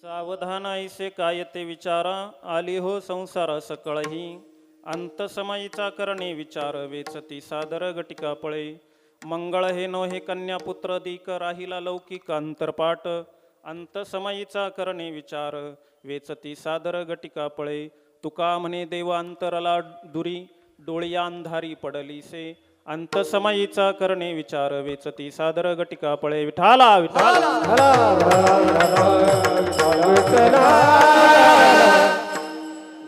सावधान ऐसे काय ते विचारा, आली हो संसार सकळही. अंतसमयीचा करणे विचार, वेचती सादर घटिका पळे. मंगळ हे नो हे कन्यापुत्र दीक, राहिला लौकिक अंतरपाट. अंतसमयीचा करणे विचार, वेचती सादर घटिका पळे. तुका म्हणे देव अंतरला दुरी, डोळिया अंधारी पडलीसे. अंतसमयीचा करणे विचार, वेचती सादर घटिका पळे. विठाला विठाला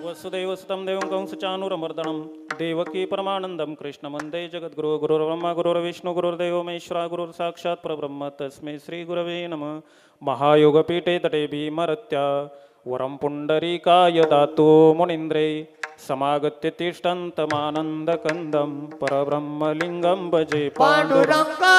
वसुदेव सुतं देवं कंसचानूरमर्दनं देवकी परमानंदं कृष्ण वंदे जगद्गुरो. गुरुर्ब्रह्मा गुरुर्विष्णू गुरुर्देवो महेश्वरा, गुरुर्साक्षात् परब्रह्म तस्मै श्री गुरवे नमः. महायोगपीठे तटे भीमरत्या, वरं पुंडरीकाय दातो मुनीन्द्रे. समागत्य तिष्ठन्तमानन्दकन्दं, परब्रह्मलिङ्गं भजे पांडुरंगा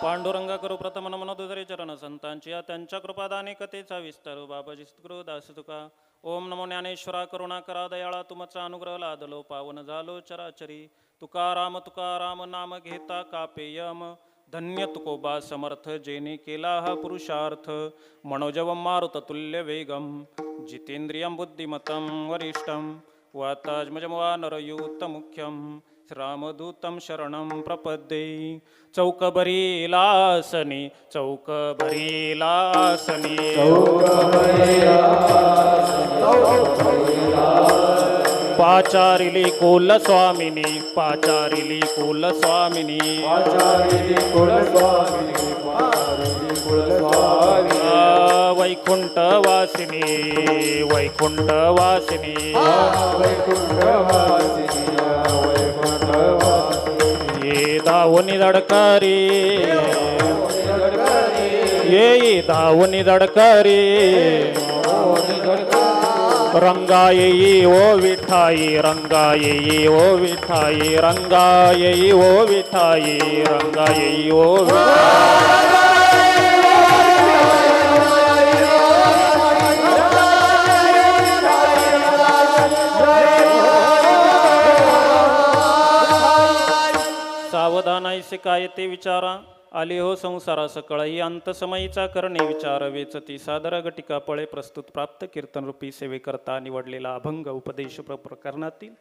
पांडुरंगा करू प्रथम नमन दुसरे चरण संतांची, त्यांच्या कृपादाने कथेचा विस्तार. बाबाजी सद्गुरु दास तुका. ओम नमो ज्ञानेश्वरा, करुणा करा दयाळा, तुमचा अनुग्रह लादलो पावन झालो चराचरी. तुकाराम नाम घेता कापेयम, धन्य तुकोबा समर्थ जेने केला हा पुरुषार्थ. मनोजवं मारुत तुल्य वेगम, जितेंद्रियं बुद्धिमतं वरिष्ठं. वातात्मजमवानरयूत मुख्यं, रामदूतं शरणं प्रपद्ये. चौकबरीलासनी चौकबरीलासनी, पाचारिली कुलस्वामिनी पाचारिली कुलस्वामिनी. वैकुंठवासिनी वैकुंठवासिनी, ये दावनी दडकारी ये दावनी दडकारी. रंगा येई ओ विठाई रंगा येई ओ विठाई रंगा येई ओ विठाई रंगा येई ओ सावधान ऐसे काय ते विचारा, आले हो संसारा सकळही. अंतसमयीचा करणे विचार, वेचती सादर घटिका पळे. प्रस्तुत प्राप्त कीर्तन रूपी सेवेकरता निवडलेला अभंग उपदेश प्रकरणातील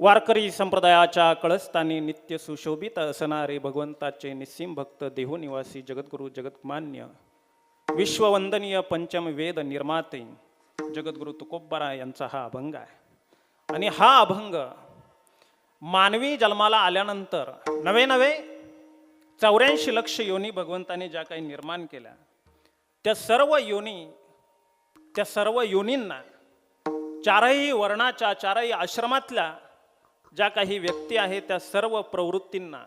वारकरी संप्रदायाच्या कळस्थानी नित्य सुशोभित असणारे भगवंताचे निस्सीम भक्त, देहो निवासी जगद्गुरु जगतमान्य विश्ववंदनीय पंचम वेद निर्माते जगद्गुरु तुकोबरा यांचा हा अभंग आहे. आणि हा अभंग मानवी जन्माला आल्यानंतर नवे 84 लक्ष योनी भगवंताने ज्या काही निर्माण केल्या, त्या सर्व योनींना, चारही वर्णाच्या, चारही आश्रमातल्या ज्या काही व्यक्ती आहेत त्या सर्व प्रवृत्तींना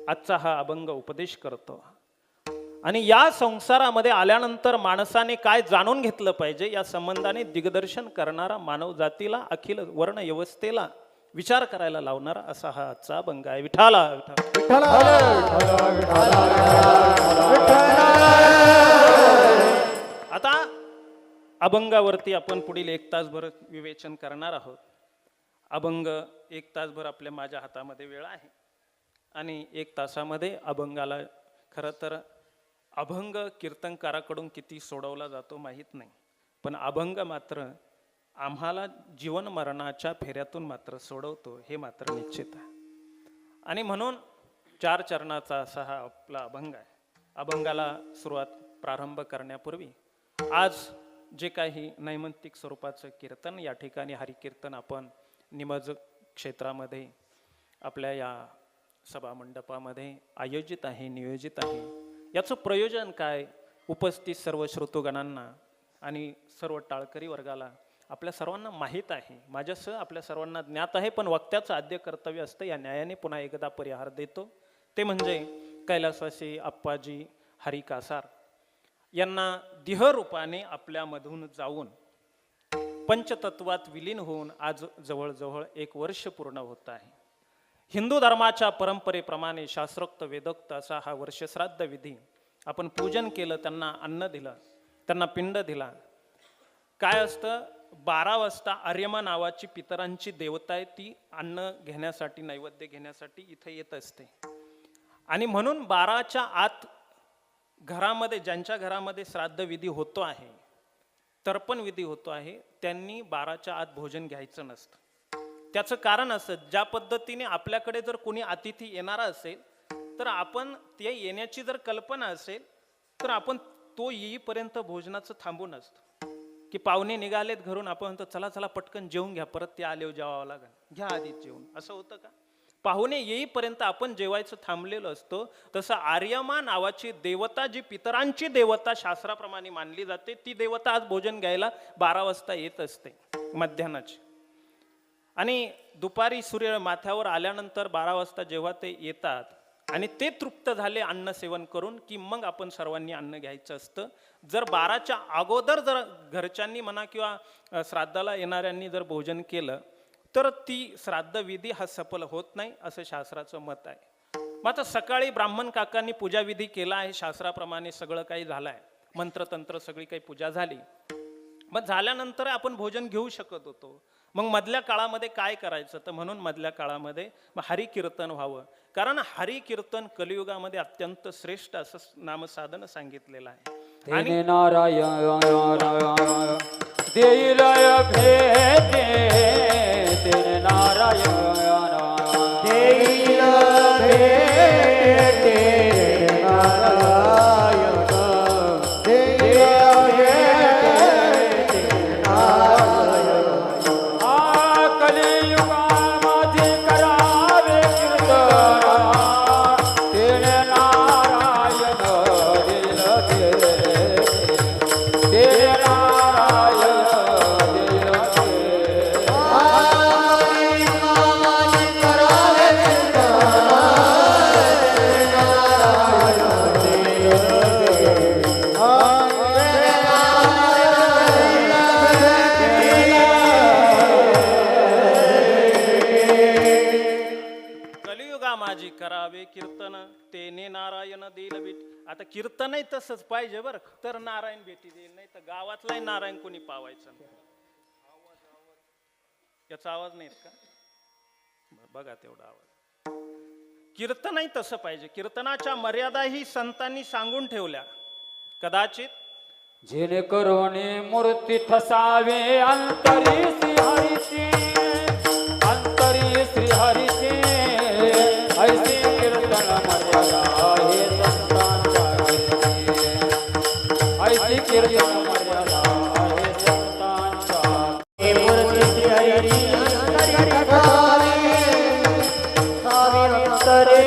आजचा हा अभंग उपदेश करतो. आणि या संसारामध्ये आल्यानंतर माणसाने काय जाणून घेतलं पाहिजे या संबंधाने दिग्दर्शन करणारा, मानव जातीला, अखिल वर्ण व्यवस्थेला विचार करायला लावणारा असा हा आजचा अभंग आहे. विठाला आता अभंगावरती आपण पुढील 1 तासभर विवेचन करणार आहोत. अभंग 1 तासभर माझ्या हातामध्ये वेळ आहे आणि 1 तासामध्ये अभंगाला खरं तर अभंग कीर्तनकाराकडून किती सोडवला जातो माहीत नाही, पण अभंग मात्र आम्हाला जीवन मरणाच्या फेऱ्यातून मात्र सोडवतो हे मात्र निश्चित आहे. आणि म्हणून 4 चरणाचा असा हा आपला अभंग आहे. अभंगाला प्रारंभ करण्यापूर्वी आज जे काही नैमित्तिक स्वरूपाचं कीर्तन या ठिकाणी हरिकीर्तन आपण निमज क्षेत्रामध्ये आपल्या या सभामंडपामध्ये आयोजित आहे, नियोजित आहे. याचं प्रयोजन काय, उपस्थित सर्व श्रोतोगणांना आणि सर्व टाळकरी वर्गाला आपल्या सर्वांना माहीत आहे, माझ्यासह आपल्या सर्वांना ज्ञात आहे, पण वक्त्याचं आद्य कर्तव्य असतं. या न्यायाने पुन्हा एकदा परिहार देतो. ते म्हणजे कैलासवासी आप्पाजी हरी कासार यांना देहरूपाने आपल्यामधून जाऊन पंचतत्वात विलीन होऊन आज जवळजवळ 1 वर्ष पूर्ण होत आहे. हिंदू धर्माच्या परंपरेप्रमाणे शास्त्रोक्त वेदोक्त असा हा वर्षश्राद्ध विधी आपण पूजन केलं, त्यांना अन्न दिलं, त्यांना पिंड दिला. काय असतं, 12 वाजता आर्यमा नावाची पितरांची देवता आहे, ती अन्न घेण्यासाठी, नैवेद्य घेण्यासाठी इथे येत असते. आणि म्हणून 12च्या आत घरामध्ये, ज्यांच्या घरामध्ये श्राद्ध विधी होतो आहे, तर्पण विधी होतो आहे, त्यांनी 12च्या आत भोजन घ्यायचं नसतं. त्याचं कारण असं, ज्या पद्धतीने आपल्याकडे जर कोणी अतिथी येणारा असेल तर आपण ते येण्याची जर कल्पना असेल तर आपण तो येईपर्यंत भोजनाचं थांबून असतं. की पाहुणे निघालेत घरून, आपण म्हणतो चला चला पटकन जेवून घ्या, परत ते आले जेवावं लागेल, घ्या आधीच जेवून. असं होतं का? पाहुणे येईपर्यंत आपण जेवायचं थांबलेलो असतो. तसं आर्यमा नावाची देवता, जी पितरांची देवता शास्त्राप्रमाणे मानली जाते, ती देवता आज भोजन घ्यायला 12 वाजता येत असते मध्यान्हाची. आणि दुपारी सूर्य माथ्यावर आल्यानंतर 12 वाजता जेव्हा ते येतात आणि ते तृप्त झाले अन्न सेवन करून, की मग आपण सर्वांनी अन्न घ्यायचं असतं. जर 12च्या अगोदर जर घरच्यांनी म्हणा किंवा श्राद्धाला येणाऱ्यांनी जर भोजन केलं तर ती श्राद्ध विधी हा सफल होत नाही, असं शास्त्राचं मत आहे. मात्र सकाळी ब्राह्मण काकांनी पूजाविधी केला आहे, शास्त्राप्रमाणे सगळं काही झालं आहे, मंत्रतंत्र सगळी काही पूजा झाली. मग झाल्यानंतर आपण भोजन घेऊ शकत होतो. मग मधल्या काळामध्ये काय करायचं, तर म्हणून मधल्या काळामध्ये हरिकीर्तन व्हावं. कारण हरिकीर्तन कलियुगामध्ये अत्यंत श्रेष्ठ असं नामसाधन सांगितलेलं आहे. आणि नारायण देईलय भेटे, तेने नारायण देईल भेटे, नारायण देईल भेटे, नारायण. कलियुगा माझे करावे कीर्तन, तेने नारायण देईल भेटे, तेने नारायण देईल कलियुगा माझी करावे कीर्तन, तेने नारायण देईल भेट. आता कीर्तनही तसंच पाहिजे बरं, तर नारायण भेटी देईल, नाही तर गावातलाही नारायण कोणी पावायचं नाही. याचा आवाज नाहीत का? बघा तेवढा आवाज. कीर्तनही तसं पाहिजे. कीर्तनाच्या मर्यादाही संतांनी सांगून ठेवल्या. कदाचित जेणेकरून मूर्ती ठसावे अंतरी श्रीहरीची, अंतरी श्रीहरीची, ऐसी कीर्तन मर्यादा आहे संतांच्या कीर्ती, ऐसी कीर्तन मर्यादा आहे संतांच्या. मूर्ती श्रीहरीची अंतरी ठसावे अंतरी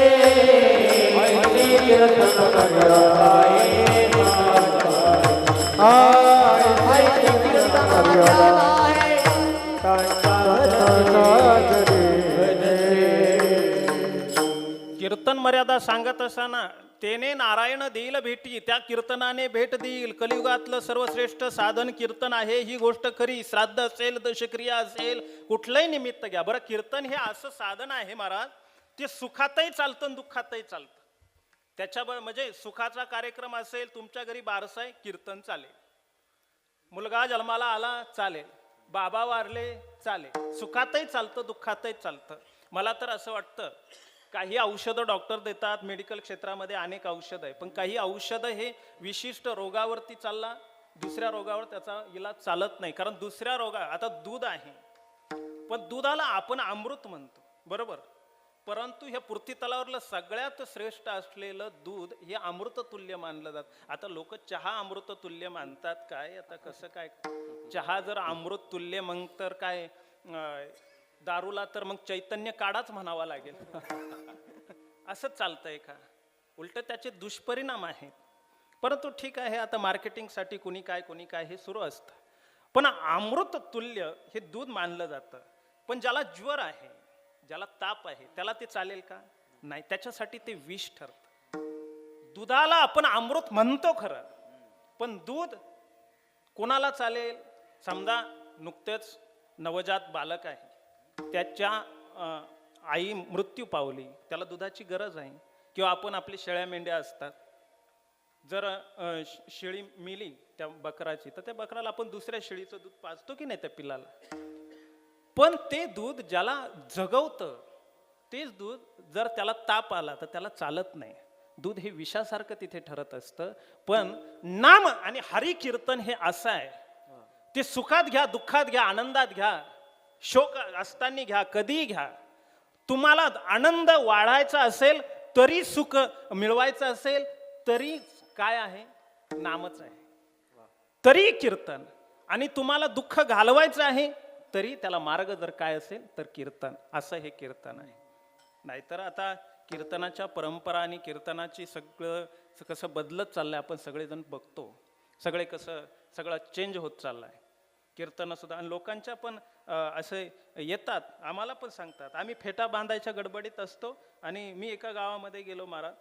कीर्तन मर्यादा सांगत असताना तेने नारायण देईल भेटी, त्या कीर्तनाने भेट देईल. कलियुगातलं सर्वश्रेष्ठ साधन कीर्तन आहे, ही गोष्ट खरी. श्राद्ध असेल, दशक्रिया असेल, कुठलंही निमित्त घ्या बरं. कीर्तन हे असं साधन आहे महाराज, ते सुखातही चालतं आणि दुःखातही चालतं. त्याच्यावर म्हणजे सुखाचा कार्यक्रम असेल, तुमच्या घरी बारसा आहे, कीर्तन चालेल. मुलगा जन्माला आला चालेल, बाबा वारले चालेल. सुखातही चालतं, दुःखातही चालतं. मला तर असं वाटतं, काही औषधं डॉक्टर देतात, मेडिकल क्षेत्रामध्ये अनेक औषधं आहे, पण काही औषधं हे विशिष्ट रोगावरती चालला, दुसऱ्या रोगावर त्याचा इलाज चालत नाही. कारण दुसऱ्या आता दूध आहे, पण दुधाला आपण अमृत म्हणतो बरोबर, परंतु हे पृथ्वी तलावरलं सगळ्यात श्रेष्ठ असलेलं दूध हे अमृततुल्य मानलं जातं. आता लोक चहा अमृततुल्य मानतात काय, आता कसं काय, चहा जर अमृततुल्य मग तर काय, दारूला तर मग चैतन्य काढाच म्हणावा लागेल. असं चालतंय का? उलट त्याचे दुष्परिणाम आहेत. परंतु ठीक आहे, आता मार्केटिंगसाठी कोणी काय हे सुरू असतं. पण अमृत तुल्य हे दूध मानलं जातं. पण ज्याला ज्वर आहे, ज्याला ताप आहे, त्याला ते चालेल का? नाही, त्याच्यासाठी ते विष ठरतं. दुधाला आपण अमृत म्हणतो खरं, पण दूध कोणाला चालेल? समजा नुकतेच नवजात बालक आहे, त्याच्या आई मृत्यू पावली, त्याला दुधाची गरज आहे. किंवा आपण आपली शेळ्या मेंढ्या असतात, जर शेळी मिली त्या बकराची, तर त्या बकराला आपण दुसऱ्या शेळीचं दूध पाजतो की नाही त्या पिल्लाला. पण ते दूध ज्याला जगवतं, तेच दूध जर त्याला ताप आला तर त्याला चालत नाही. दूध हे विषासारखं तिथे ठरत असतं. पण नाम आणि हरी कीर्तन हे असं आहे, ते सुखात घ्या, दुःखात घ्या, आनंदात घ्या, शोक असताना घ्या, कधीही घ्या. तुम्हाला आनंद वाढायचा असेल तरी, सुख मिळवायचं असेल तरी काय आहे? नामच आहे. तरी कीर्तन. आणि तुम्हाला दुःख घालवायचं आहे तरी त्याला मार्ग जर काय असेल तर कीर्तन. असं हे कीर्तन आहे. नाहीतर आता कीर्तनाच्या परंपरा आणि कीर्तनाची सगळं कसं बदलत चाललंय, आपण सगळेजण बघतो. सगळं चेंज होत चाललंय. कीर्तन सुद्धा. आणि लोकांच्या पण असे येतात, आम्हाला पण सांगतात. आम्ही फेटा बांधायच्या गडबडीत असतो आणि मी एका गावामध्ये गेलो महाराज,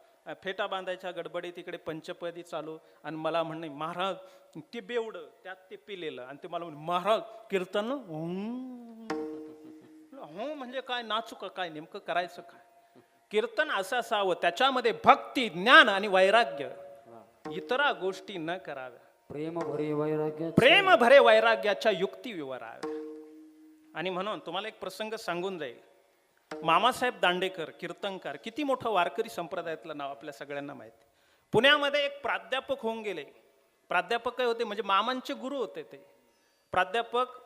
फेटा बांधायच्या गडबडीत इकडे पंचपदी चालू, आणि मला म्हणणे महाराज ते बेवडं त्यात ते पिलेलं, आणि ते मला म्हणे महाराज कीर्तन हो म्हणजे काय, नाचू का काय, नेमकं करायचं काय? कीर्तन असं असावं, त्याच्यामध्ये भक्ती, ज्ञान आणि वैराग्य, इतरा गोष्टी न कराव्या. प्रेम भरे वैराग्याच्या युक्ती विवराव्या. आणि म्हणून तुम्हाला एक प्रसंग सांगून जाईल. मामासाहेब दांडेकर कीर्तनकार, किती मोठं वारकरी संप्रदायातलं नाव आपल्या सगळ्यांना माहिती. पुण्यामध्ये एक प्राध्यापक होऊन गेले. प्राध्यापक काय होते म्हणजे मामांचे गुरु होते ते. प्राध्यापक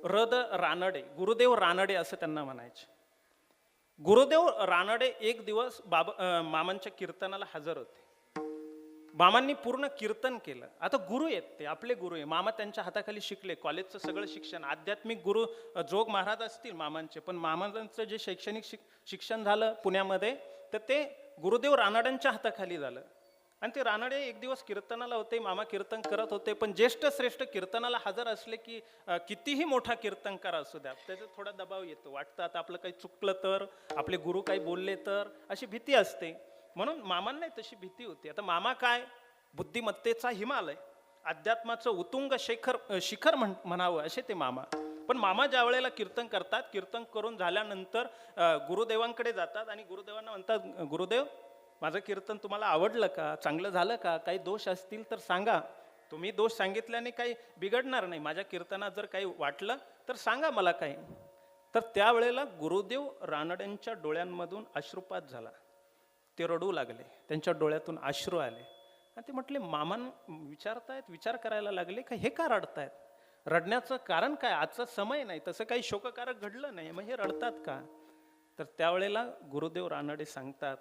रद रानडे, गुरुदेव रानडे असं त्यांना म्हणायचे. गुरुदेव रानडे एक दिवस मामांच्या कीर्तनाला हजर होते. मामांनी पूर्ण कीर्तन केलं. आता गुरु आहेत ते, आपले गुरु आहे. मामा त्यांच्या हाताखाली शिकले, कॉलेजचं सगळं शिक्षण. आध्यात्मिक गुरु जोग महाराज असतील मामांचे, पण मामांचं जे शैक्षणिक शिक्षण झालं पुण्यामध्ये, तर ते गुरुदेव रानड्यांच्या हाताखाली झालं. आणि ते रानडे एक दिवस कीर्तनाला होते, मामा कीर्तन करत होते. पण ज्येष्ठ श्रेष्ठ कीर्तनाला हजर असले की कितीही मोठा कीर्तनकार असू द्या, त्याचा थोडा दबाव येतो. वाटतं आता आपलं काही चुकलं तर, आपले गुरु काही बोलले तर, अशी भीती असते. म्हणून मामांना तशी भीती होती. आता मामा काय, बुद्धिमत्तेचा हिमालय, अध्यात्माचं उतुंग शिखर म्हणावं असे ते मामा. पण मामा ज्या वेळेला कीर्तन करतात, कीर्तन करून झाल्यानंतर गुरुदेवांकडे जातात आणि गुरुदेवांना म्हणतात, गुरुदेव माझं कीर्तन तुम्हाला आवडलं का, चांगलं झालं का, काही दोष असतील तर सांगा. तुम्ही दोष सांगितल्याने काही बिघडणार नाही. माझ्या कीर्तनात जर काही वाटलं तर सांगा मला काही. तर त्यावेळेला गुरुदेव रानड्यांच्या डोळ्यांमधून अश्रुपात झाला. ते रडू लागले, त्यांच्या डोळ्यातून अश्रू आले. आणि ते म्हटले, मामान विचार करायला लागले का हे का रडतायत, रडण्याचं कारण काय, आजचा समय नाही, तसं काही शोककारक घडलं नाही, मग हे रडतात का? तर त्यावेळेला गुरुदेव रानडे सांगतात,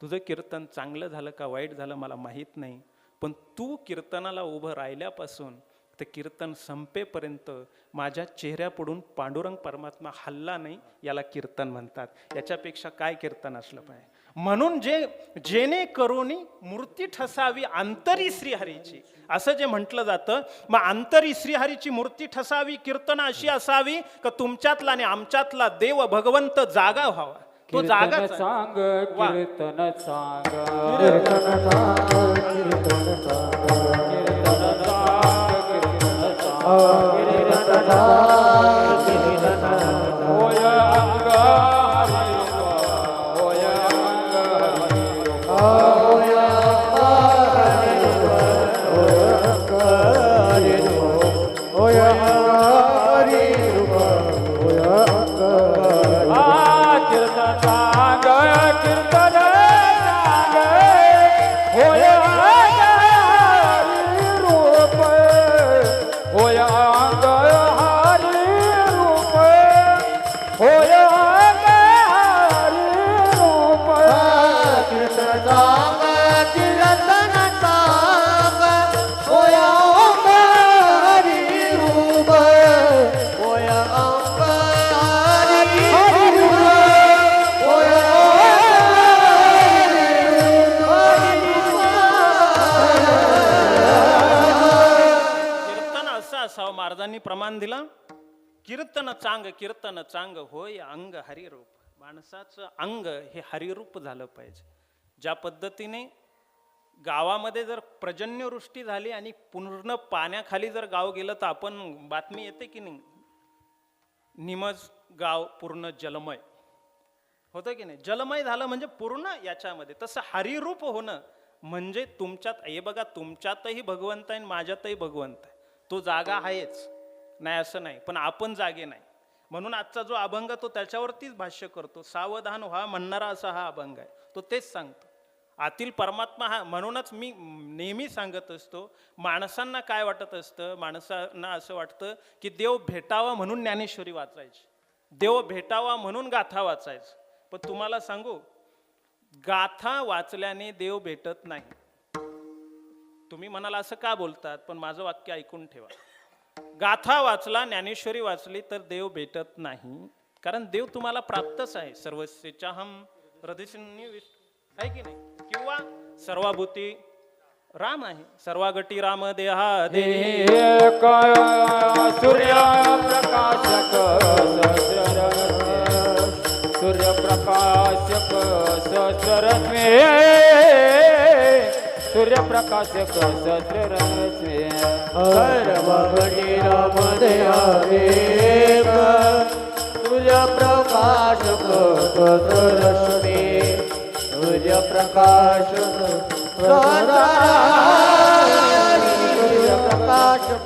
तुझं कीर्तन चांगलं झालं का वाईट झालं मला माहीत नाही, पण तू कीर्तनाला उभं राहिल्यापासून ते कीर्तन संपेपर्यंत माझ्या चेहऱ्यापुढून पांडुरंग परमात्मा हल्ला नाही, याला कीर्तन म्हणतात. याच्यापेक्षा काय कीर्तन असलं पाहिजे. म्हणून जेणेकरून मूर्ती ठसावी अंतरी श्रीहरीची, असं जे म्हटलं जातं. मग अंतरी श्रीहरीची मूर्ती ठसावी, कीर्तन अशी असावी का तुमच्यातला आणि आमच्यातला देव भगवंत जागा व्हावा. तो जागा कीर्तन सांग वा. कीर्तन सांग होय अंग हरी होय अंग हरी कीर्तन सांग कीर्तन सांग होय अंग हरी रूप होय अंग हरी रूप होय अंग हरी रूप कीर्तन असं असावं. महाराजांनी प्रमाण दिलं, कीर्तन चांग होय अंग हरिरूप. माणसाचं अंग हे हरिरूप झालं पाहिजे. ज्या पद्धतीने गावामध्ये जर पर्जन्यवृष्टी झाली आणि पूर्ण पाण्याखाली जर गाव गेलं तर आपण बातमी येते की नाही, निमज गाव पूर्ण जलमय होतं की नाही. जलमय झालं म्हणजे पूर्ण याच्यामध्ये. तसं हरिरूप होणं म्हणजे तुमच्यात, हे बघा तुमच्यातही भगवंत आहे आणि माझ्यातही भगवंत आहे. तो जागा आहेच, नाही असं नाही, पण आपण जागे नाही. म्हणून आजचा जो अभंग तो त्याच्यावरतीच भाष्य करतो. सावधान व्हा म्हणणारा असा हा अभंग आहे. तो तेच सांगतो, आतील परमात्मा हा. म्हणूनच मी नेहमी सांगत असतो, माणसांना काय वाटत असतं, माणसांना असं वाटतं की देव भेटावा म्हणून ज्ञानेश्वरी वाचायची, देव भेटावा म्हणून गाथा वाचायची. पण तुम्हाला सांगू, गाथा वाचल्याने देव भेटत नाही. तुम्ही म्हणाल असं का बोलतात, पण माझं वाक्य ऐकून ठेवा. गाथा वाचला, ज्ञानेश्वरी वाचली तर देव भेटत नाही. कारण देव तुम्हाला प्राप्तच आहे. सर्वस्येचाहम हृदयशून्य आहे की नाही. किंवा सर्वभूती राम आहे. सर्वागटी राम देहा दे सूर्य प्रकाशक सूर्य प्रकाशक सहस्ररश्मी सूर्य प्रकाशक सहस्ररश्मी सर्वगटी राम देहादेव सूर्य प्रकाशक सहस्ररश्मी सूर्य प्रकाशक सूर्य प्रकाशक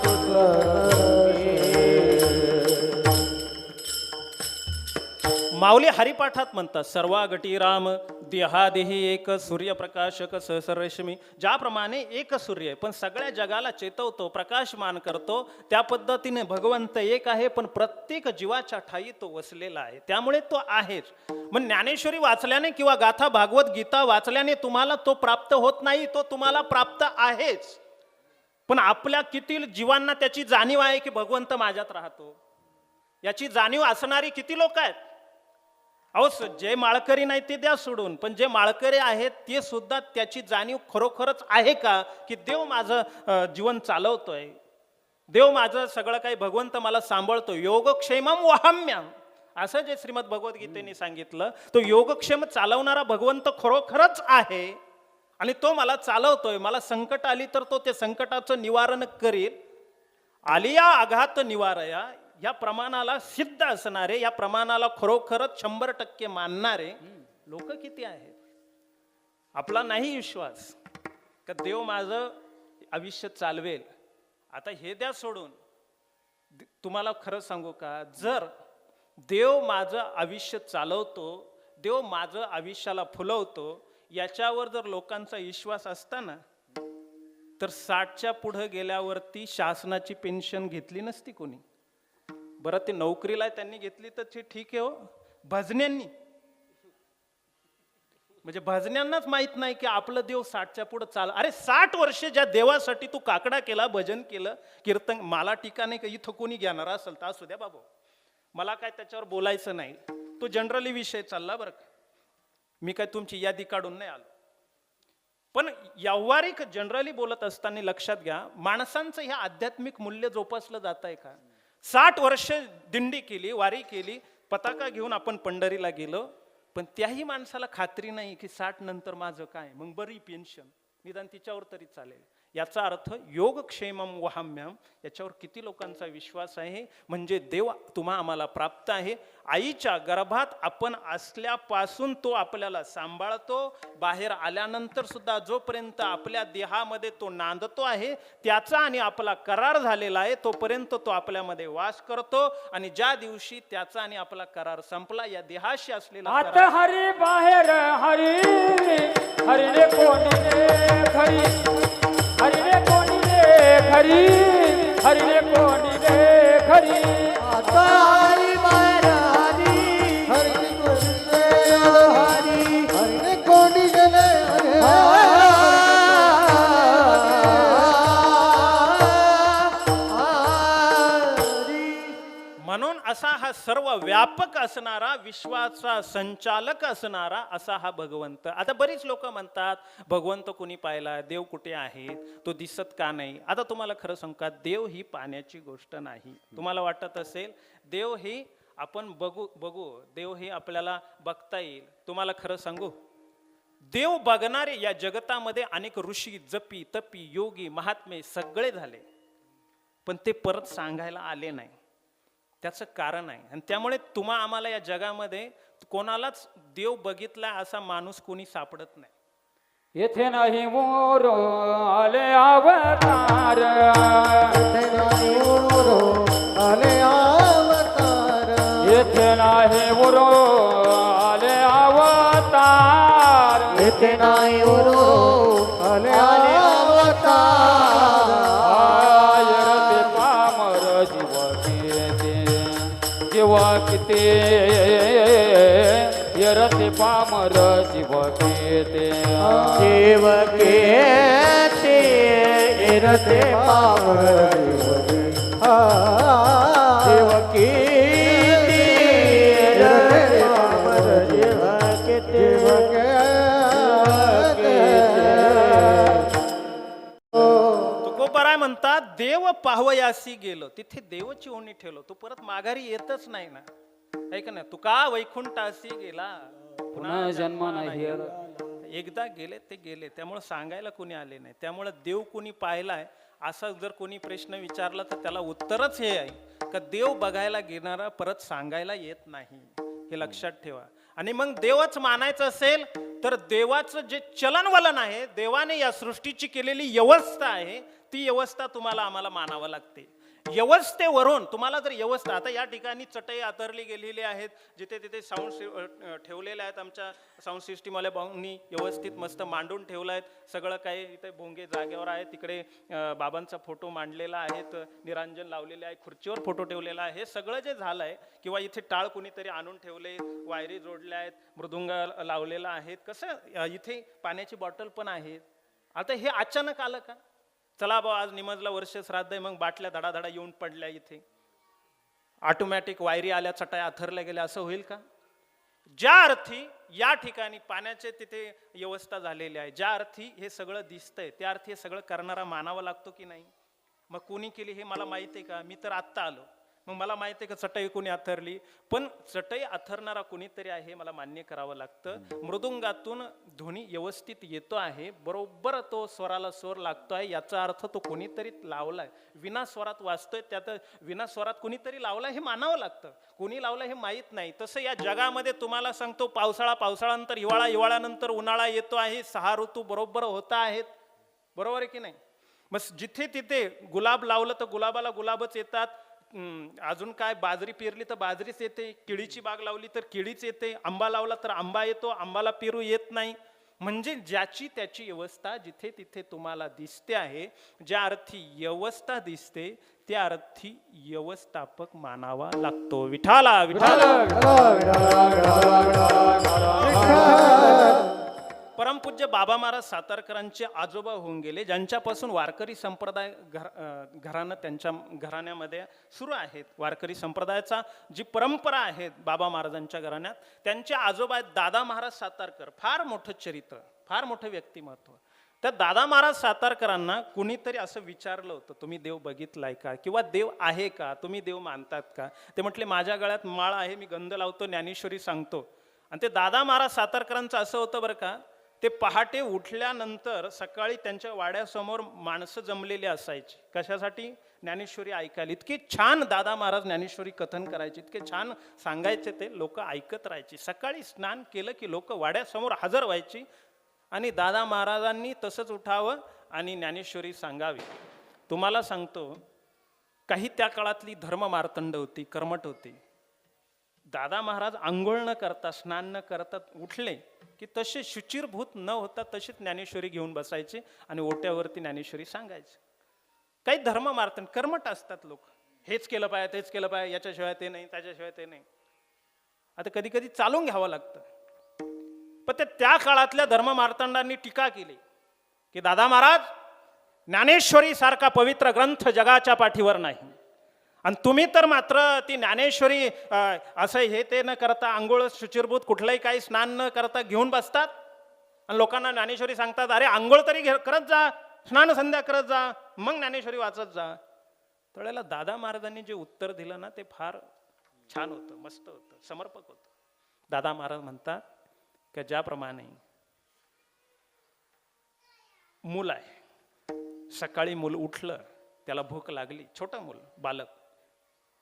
माऊली हरिपाठात म्हणतात, सर्वागटी राम देहादेही एक सूर्यप्रकाशक सहस्ररश्मी. ज्याप्रमाणे एक सूर्य आहे पण सगळ्या जगाला चेतवतो, प्रकाशमान करतो, त्या पद्धतीने भगवंत एक आहे पण प्रत्येक जीवाच्या ठाई तो वसलेला आहे. त्यामुळे तो आहेच. मग ज्ञानेश्वरी वाचल्याने किंवा गाथा भागवत गीता वाचल्याने तुम्हाला तो प्राप्त होत नाही, तो तुम्हाला प्राप्त आहेच. पण आपल्या किती जीवांना त्याची जाणीव आहे की भगवंत माझ्यात राहतो, याची जाणीव असणारी किती लोक आहेत. अहो, जे माळकरी नाही ते द्या सोडून, पण जे माळकरी आहेत ते सुद्धा त्याची जाणीव खरोखरच आहे का की देव माझं जीवन चालवतोय, देव माझं सगळं काही, भगवंत मला सांभाळतो. योगक्षेमम वहाम्यम असं जे श्रीमद भगवद्गीतेने सांगितलं, तो योगक्षेम चालवणारा भगवंत खरोखरच आहे आणि तो मला चालवतोय. मला संकट आली तर तो ते संकटाचं निवारण करील. आलिया आघात निवारया, या प्रमाणाला सिद्ध असणारे, या प्रमाणाला खरोखरच 100% मानणारे लोक किती आहेत. आपला नाही विश्वास का देव माझं आयुष्य चालवेल. आता हे द्या सोडून, तुम्हाला खरं सांगू का, जर देव माझं आयुष्य चालवतो, देव माझं आयुष्याला फुलवतो, याच्यावर जर लोकांचा विश्वास असता ना, तर 60च्या पुढे गेल्यावरती शासनाची पेन्शन घेतली नसती कोणी. बरं, ते नोकरीला त्यांनी घेतली तर ते ठीक आहे. हो, भजन्यांनी, म्हणजे भजन्यांनाच माहित नाही की आपलं देव 60च्या पुढे चाल. अरे 60 वर्ष ज्या देवासाठी तू काकडा केला, भजन केलं, कीर्तन, मला टीका नाही का इथं कोणी घेणार असेल तर असू द्या बाबा, मला काय त्याच्यावर बोलायचं नाही. तो जनरली विषय चालला बरं का. मी काय तुमची यादी काढून नाही आलो. पण व्यावहारिक जनरली बोलत असताना लक्षात घ्या, माणसांचं ह्या आध्यात्मिक मूल्य जोपासलं जात आहे का? 60 वर्ष दिंडी केली, वारी केली, पताका घेऊन आपण पंढरीला गेलो, पण त्याही माणसाला खात्री नाही की 60 नंतर माझं काय, मग बरी पेन्शन निदान तिच्यावर तरी चालेल. याचा अर्थ योगक्षेमम वहाम्यम, याच्यावर किती लोकांचा विश्वास आहे? म्हणजे देव तुम्हा आम्हाला प्राप्त आहे. आईच्या गर्भात आपण असल्यापासून तो आपल्याला सांभाळतो, बाहेर आल्यानंतर सुद्धा जोपर्यंत आपल्या देहामध्ये तो नांदतो आहे त्याचा आणि आपला करार झालेला आहे, तोपर्यंत तो आपल्यामध्ये वास करतो. आणि ज्या दिवशी त्याचा आणि आपला करार संपला, या देहाशी असलेला आता हरी बाहेर हरी हरीने कोणी रे खरी, हरीने कोणी रे खरी, हरीने कोणी रे खरी. आता हरी बाहेर हरी, हरी हरी, हरी कोणी गेले म्हणून असा हा सर्व व्यापक असणारा, विश्वाचा संचालक असणारा असा हा भगवंत. आता बरीच लोक म्हणतात भगवंत कुणी पाहिला, देव कुठे आहे, तो दिसत का नाही? आता तुम्हाला खरं सांगू का, देव ही पाहण्याची गोष्ट नाही. तुम्हाला वाटत असेल देव ही आपण बघू देव ही आपल्याला बघता येईल. तुम्हाला खरं सांगू, देव बघणारे या जगतामध्ये अनेक ऋषी, जपी, तपी, योगी, महात्मे सगळे झाले, पण ते परत सांगायला आले नाही. त्याचं कारण आहे. आणि त्यामुळे तुम्हा आम्हाला या जगामध्ये कोणालाच देव बघितला असा माणूस कोणी सापडत नाही. येथे नाही मोर आले अवतार, येथे नाही उरो आले अवतार, येथे नाही मोर आले अवतार, येथे नाही उरो आले अवतार. आयरते पामर जीव किते, यरते पामर जीव किते. जीव केते इरते पावर, जीव केते इरते पावर, जीव केते तुकोबाराय म्हणतात देव पाहवयासी गेलो, तिथे देवाची ओढणी ठेवलो, तो परत माघारी येतच नाही ना. ऐक ना, तुका वैकुंठासी गेला पुन्हा जन्म नाही. एकदा गेले ते गेले, त्यामुळे सांगायला कोणी आले नाही. त्यामुळे देव कोणी पाहिलाय असा जर कोणी प्रश्न विचारला तर त्याला उत्तरच हे आहे का देव बघायला गेणारा परत सांगायला येत नाही. हे लक्षात ठेवा. आणि मग देवच मानायचं असेल तर देवाचं जे चलनवलन आहे, देवाने या सृष्टीची केलेली व्यवस्था आहे, ती व्यवस्था तुम्हाला आम्हाला मानावं लागते. व्यवस्थेवरून तुम्हाला जर व्यवस्था, आता या ठिकाणी चटई आतरली गेलेली आहेत, जिथे तिथे साऊंड ठेवलेले आहेत, आमच्या साऊंड सिस्टीमवाल्या भाऊंनी व्यवस्थित मस्त मांडून ठेवलं आहेत. सगळं काही इथे भोंगे जागेवर आहे, तिकडे बाबांचा फोटो मांडलेला आहे, निरांजन लावलेले आहे, खुर्चीवर फोटो ठेवलेला आहे. हे सगळं जे झालं आहे, किंवा इथे टाळ कुणीतरी आणून ठेवले, वायरी जोडल्या आहेत, मृदुंग लावलेला आहे, कसं इथे पाण्याची बॉटल पण आहेत. आता हे अचानक आलं का? चला बा आज निमजला वर्ष श्राद्ध आहे, मग बाटल्या धडाधडा येऊन पडल्या, इथे ऑटोमॅटिक वायरी आल्या, चटाया आथरल्या गेल्या, असं होईल का? ज्या अर्थी या ठिकाणी पाण्याचे तिथे व्यवस्था झालेली आहे, ज्या अर्थी हे सगळं दिसतंय, त्या अर्थी हे सगळं करणारा मानावा लागतो की नाही? मग कोणी केली हे मला माहिती आहे का? मी तर आत्ता आलो, मग मला माहिती आहे का चटई कोणी आथरली, पण चटई आथरणारा कोणीतरी आहे, मला मान्य करावं लागतं. मृदुंगातून ध्वनी व्यवस्थित येतो आहे, बरोबर तो स्वराला स्वर लागतो आहे, याचा अर्थ तो कोणीतरी लावलाय. विना स्वरात वाजतोय, त्यात विना स्वरात कोणीतरी लावलाय हे मानावं लागतं. कोणी लावलाय हे माहीत नाही. तसं या जगामध्ये तुम्हाला सांगतो, पावसाळ्यानंतर हिवाळा, हिवाळ्यानंतर उन्हाळा येतो आहे, 6 ऋतू बरोबर होत आहेत, बरोबर आहे की नाही? मग जिथे तिथे गुलाब लावलं तर गुलाबाला गुलाबच येतात. अजून काय, बाजरी पेरली तर बाजरीच येते, केळीची बाग लावली तर केळीच येते, आंबा लावला तर आंबा येतो, आंबाला पेरू येत नाही. म्हणजे ज्याची त्याची व्यवस्था जिथे तिथे तुम्हाला दिसते आहे. ज्या अर्थी व्यवस्था दिसते त्या अर्थी व्यवस्थापक मानावा लागतो. विठाला विठाला. परमपूज्य बाबा महाराज सातारकरांचे आजोबा होऊन गेले, ज्यांच्यापासून वारकरी संप्रदाय घराणं त्यांच्या घराण्यामध्ये सुरू आहेत. वारकरी संप्रदायाचा जी परंपरा आहे बाबा महाराजांच्या घराण्यात, त्यांचे आजोबा आहेत दादा महाराज सातारकर. फार मोठं चरित्र, फार मोठं व्यक्तिमत्व. त्या दादा महाराज सातारकरांना कुणीतरी असं विचारलं होतं, तुम्ही देव बघितलाय का, किंवा देव आहे का, तुम्ही देव मानतात का? ते म्हटले, माझ्या गळ्यात माळ आहे, मी गंध लावतो, ज्ञानेश्वरी सांगतो. आणि ते दादा महाराज सातारकरांचं असं होतं बरं का, ते पहाटे उठल्यानंतर सकाळी त्यांच्या वाड्यासमोर माणसं जमलेली असायची. कशासाठी? ज्ञानेश्वरी ऐकायला. इतके छान दादा महाराज ज्ञानेश्वरी कथन करायचे, इतके छान सांगायचे, ते लोक ऐकत राहायची. सकाळी स्नान केलं की लोक वाड्यासमोर हजर व्हायची आणि दादा महाराजांनी तसंच उठावं आणि ज्ञानेश्वरी सांगावी. तुम्हाला सांगतो, काही त्या काळातली धर्म मार्तंड होती, कर्मठ होती. दादा महाराज आंघोळ न करता, स्नान न करता उठले की तसे शुचिरभूत न होता तशीच ज्ञानेश्वरी घेऊन बसायचे आणि ओट्यावरती ज्ञानेश्वरी सांगायचे. काही धर्म मार्तंड कर्मठ असतात लोक, हेच केलं पाहिजे, तेच केलं पाहिजे, याच्याशिवाय ते नाही, त्याच्याशिवाय ते नाही. आता कधी कधी चालून घ्यावं लागतं. पण त्या काळातल्या धर्म मार्तंडांनी टीका केली की दादा महाराज, ज्ञानेश्वरी सारखा पवित्र ग्रंथ जगाच्या पाठीवर नाही, आणि तुम्ही तर मात्र ती ज्ञानेश्वरी असं हे ते न करता, आंघोळ शुचिरभूत कुठलंही काही स्नान न करता घेऊन बसतात आणि लोकांना ज्ञानेश्वरी सांगतात. अरे आंघोळ तरी करत जा, स्नान संध्या करत जा, मग ज्ञानेश्वरी वाचत जा. त्यावेळेला दादा महाराजांनी जे उत्तर दिलं ना, ते फार छान होतं, मस्त होतं, समर्पक होतं. दादा महाराज म्हणतात की ज्याप्रमाणे मूल आहे, सकाळी मूल उठलं, त्याला भूक लागली, छोटं मूल, बालक,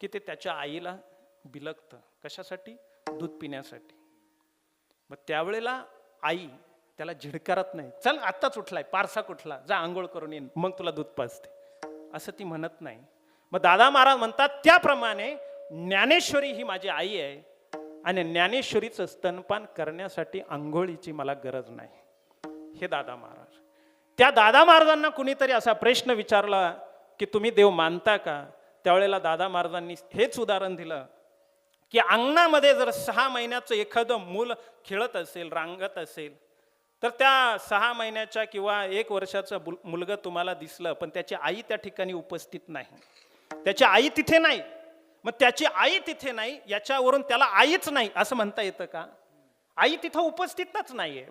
की ते त्याच्या आईला बिलगतं. कशासाठी? दूध पिण्यासाठी. मग त्यावेळेला आई त्याला झिडकारत नाही, चल आत्ताच उठलाय, पारसा कुठला, जा आंघोळ करून येईन, मग तुला दूध पाजते, असं ती म्हणत नाही. मग दादा महाराज म्हणतात, त्याप्रमाणे ज्ञानेश्वरी ही माझी आई आहे आणि ज्ञानेश्वरीचं स्तनपान करण्यासाठी आंघोळीची मला गरज नाही. हे दादा महाराज. त्या दादा महाराजांना कुणीतरी असा प्रश्न विचारला की तुम्ही देव मानता का? त्यावेळेला दादा महाराजांनी हेच उदाहरण दिलं की अंगणामध्ये जर 6 महिन्याचं एखादं मूल खेळत असेल, रांगत असेल, तर त्या 6 महिन्याच्या किंवा 1 वर्षाचं मुलगा तुम्हाला दिसलं, पण त्याची आई त्या ठिकाणी उपस्थित नाही, त्याची आई तिथे नाही. मग त्याची आई तिथे नाही, याच्यावरून त्याला आईच नाही असं म्हणता येतं का? आई तिथं उपस्थितच नाहीये,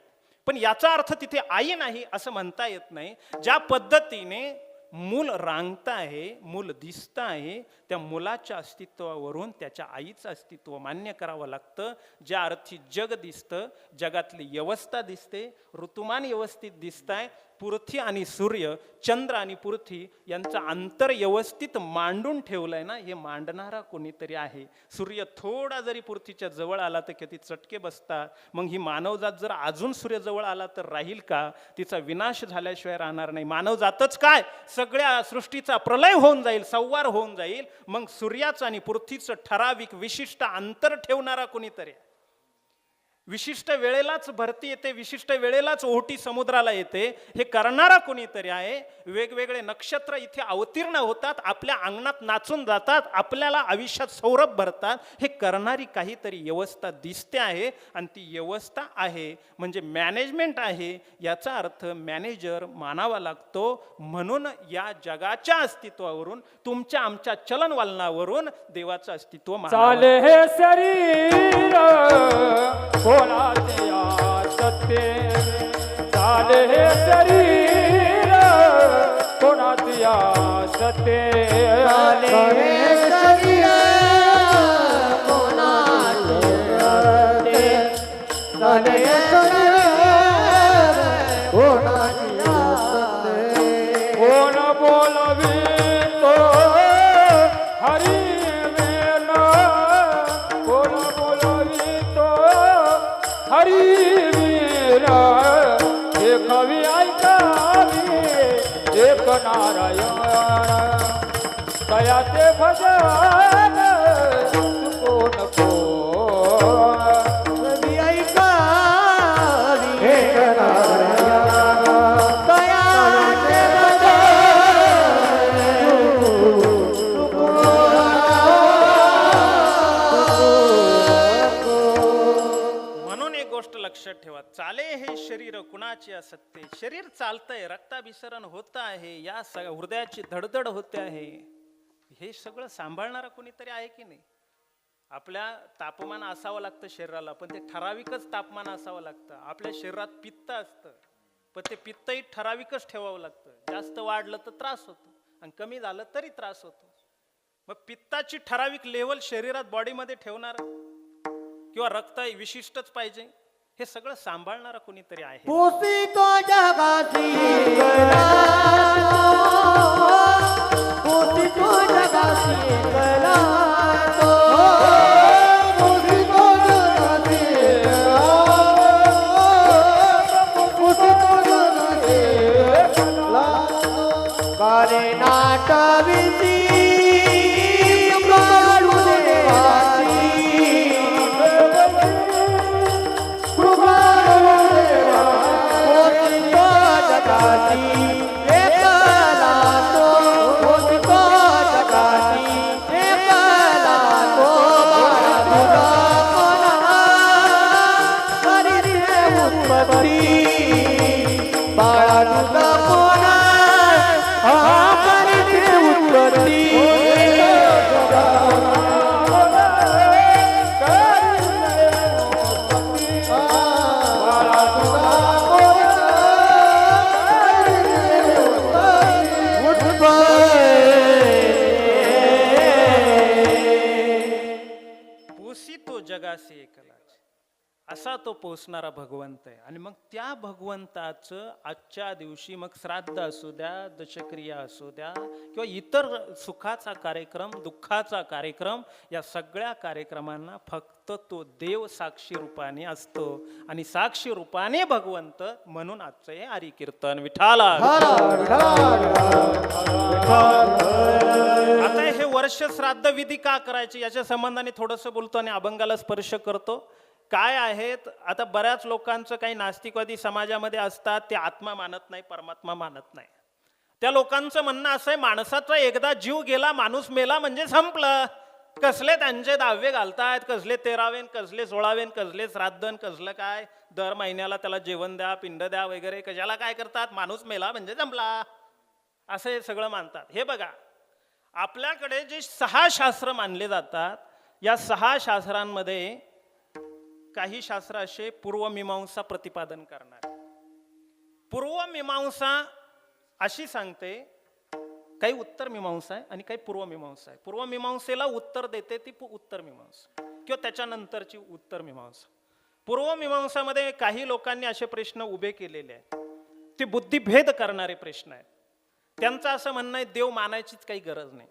पण याचा अर्थ तिथे आई नाही असं म्हणता येत नाही. ज्या पद्धतीने मूल रांगत आहे, मूल दिसत आहे, त्या मुलाच्या अस्तित्वावरून त्याच्या आईचं अस्तित्व मान्य करावं लागतं. ज्या अर्थी जग दिसतं, जगातली व्यवस्था दिसते, ऋतुमान व्यवस्थित दिसत आहे, पृथ्वी आणि सूर्य, चंद्र आणि पृथ्वी यांचं अंतर व्यवस्थित मांडून ठेवलंय ना, हे मांडणारा कोणीतरी आहे. सूर्य थोडा जरी पृथ्वीच्या जवळ आला तर किती चटके बसतात. मग ही मानवजात जर अजून सूर्यजवळ आला तर राहील का? तिचा विनाश झाल्याशिवाय राहणार नाही. मानवजातच काय, सगळ्या सृष्टीचा प्रलय होऊन जाईल, संवार होऊन जाईल. मग सूर्याचं आणि पृथ्वीचं ठराविक विशिष्ट अंतर ठेवणारा कोणीतरी, विशिष्ट वेळेलाच भरती येते, विशिष्ट वेळेलाच ओहोटी समुद्राला येते, हे करणारा कोणीतरी आहे. वेगवेगळे नक्षत्र इथे अवतीर्ण होतात, आपल्या अंगणात नाचून जातात, आपल्याला आयुष्यात सौरभ भरतात. हे करणारी काहीतरी व्यवस्था दिसते आहे, आणि ती व्यवस्था आहे म्हणजे मॅनेजमेंट आहे. याचा अर्थ मॅनेजर मानावा लागतो. म्हणून या जगाच्या अस्तित्वावरून, तुमच्या आमच्या चलनवलनावरून देवाचं अस्तित्व मानावं. चाले हे शरीर कोणाचे सत्य, चाले हे शरीर कोणाचे सत्य, चाले हे शरीर कोणाचे सत्य, चाले हे शरीर कोणाचे सत्य. कोण बोलवितो हरी वेण, कोण बोलवितो हरी वीर, एक हवी ऐकावी एक नारायण, तयाचे भजन चुको नको, कवी ऐकावी एक नारायण, तयाचे म्हणून एक गोष्ट लक्षात ठेवा, चाले हे शरीर कुणा शकते. शरीर चालतंय, रक्ताभिसरण होत आहे, या हृदयाची धडधड होते आहे, हे सगळं सांभाळणारा कोणीतरी आहे की नाही? आपल्या तापमान असावं लागतं शरीराला, पण ते ठराविकच तापमान असावं लागतं. आपल्या शरीरात पित्त असतं, पण ते पित्तही ठराविकच ठेवावं लागतं. जास्त वाढलं तर त्रास होतो आणि कमी झालं तरी त्रास होतो. मग पित्ताची ठराविक लेवल शरीरात बॉडीमध्ये ठेवणार किंवा रक्त विशिष्टच पाहिजे, हे सगळं सांभाळणारा कोणीतरी आहे. पोसितो जगासी एकला पोसितो जगासी एकला पोसितो जगासी पोसितो जगासी एकला गारे नाटविसी जगासी एकलाच असा तो पोचणारा भगवंत आहे. आणि मग त्या भगवंताचं आजच्या दिवशी मग श्राद्ध असू द्या, दशक्रिया असू द्या किंवा इतर सुखाचा कार्यक्रम, दुःखाचा कार्यक्रम, या सगळ्या कार्यक्रमांना फक्त तो देव साक्षी रूपाने असतो आणि साक्षी रूपाने भगवंत. म्हणून आजचं हे हरी कीर्तन विठाला. आता हे वर्ष श्राद्ध विधी का करायचे याच्या संबंधाने थोडंसं बोलतो आणि अभंगाला स्पर्श करतो. काय आहेत, आता बऱ्याच लोकांचं काही नास्तिकवादी समाजामध्ये असतात, ते आत्मा मानत नाही, परमात्मा मानत नाही. त्या लोकांचं म्हणणं असं आहे, माणसाचा एकदा जीव गेला, माणूस मेला म्हणजे संपलं. कसले त्यांचे 10वे घालतायत, कसले 13वे, कसले 16वे, कसले श्राद्धन, कसलं काय दर महिन्याला त्याला जेवण द्या, पिंड द्या वगैरे, कशाला काय करतात, माणूस मेला म्हणजे संपला, असं हे सगळं मानतात. हे बघा, आपल्याकडे जे 6 शास्त्र मानले जातात, या 6 शास्त्रांमध्ये काही शास्त्र असे पूर्वमीमांसा प्रतिपादन करणार. पूर्वमीमांसा अशी सांगते, काही उत्तर मीमांसा आहे आणि काही पूर्वमीमांसा आहे. पूर्वमीमांसेला उत्तर देते ती उत्तर मीमांसा किंवा त्याच्यानंतरची उत्तर मीमांसा. पूर्वमीमांसामध्ये काही लोकांनी असे प्रश्न उभे केलेले आहेत, ते बुद्धिभेद करणारे प्रश्न आहेत. त्यांचं असं म्हणणं आहे, देव मानायचीच काही गरज नाही.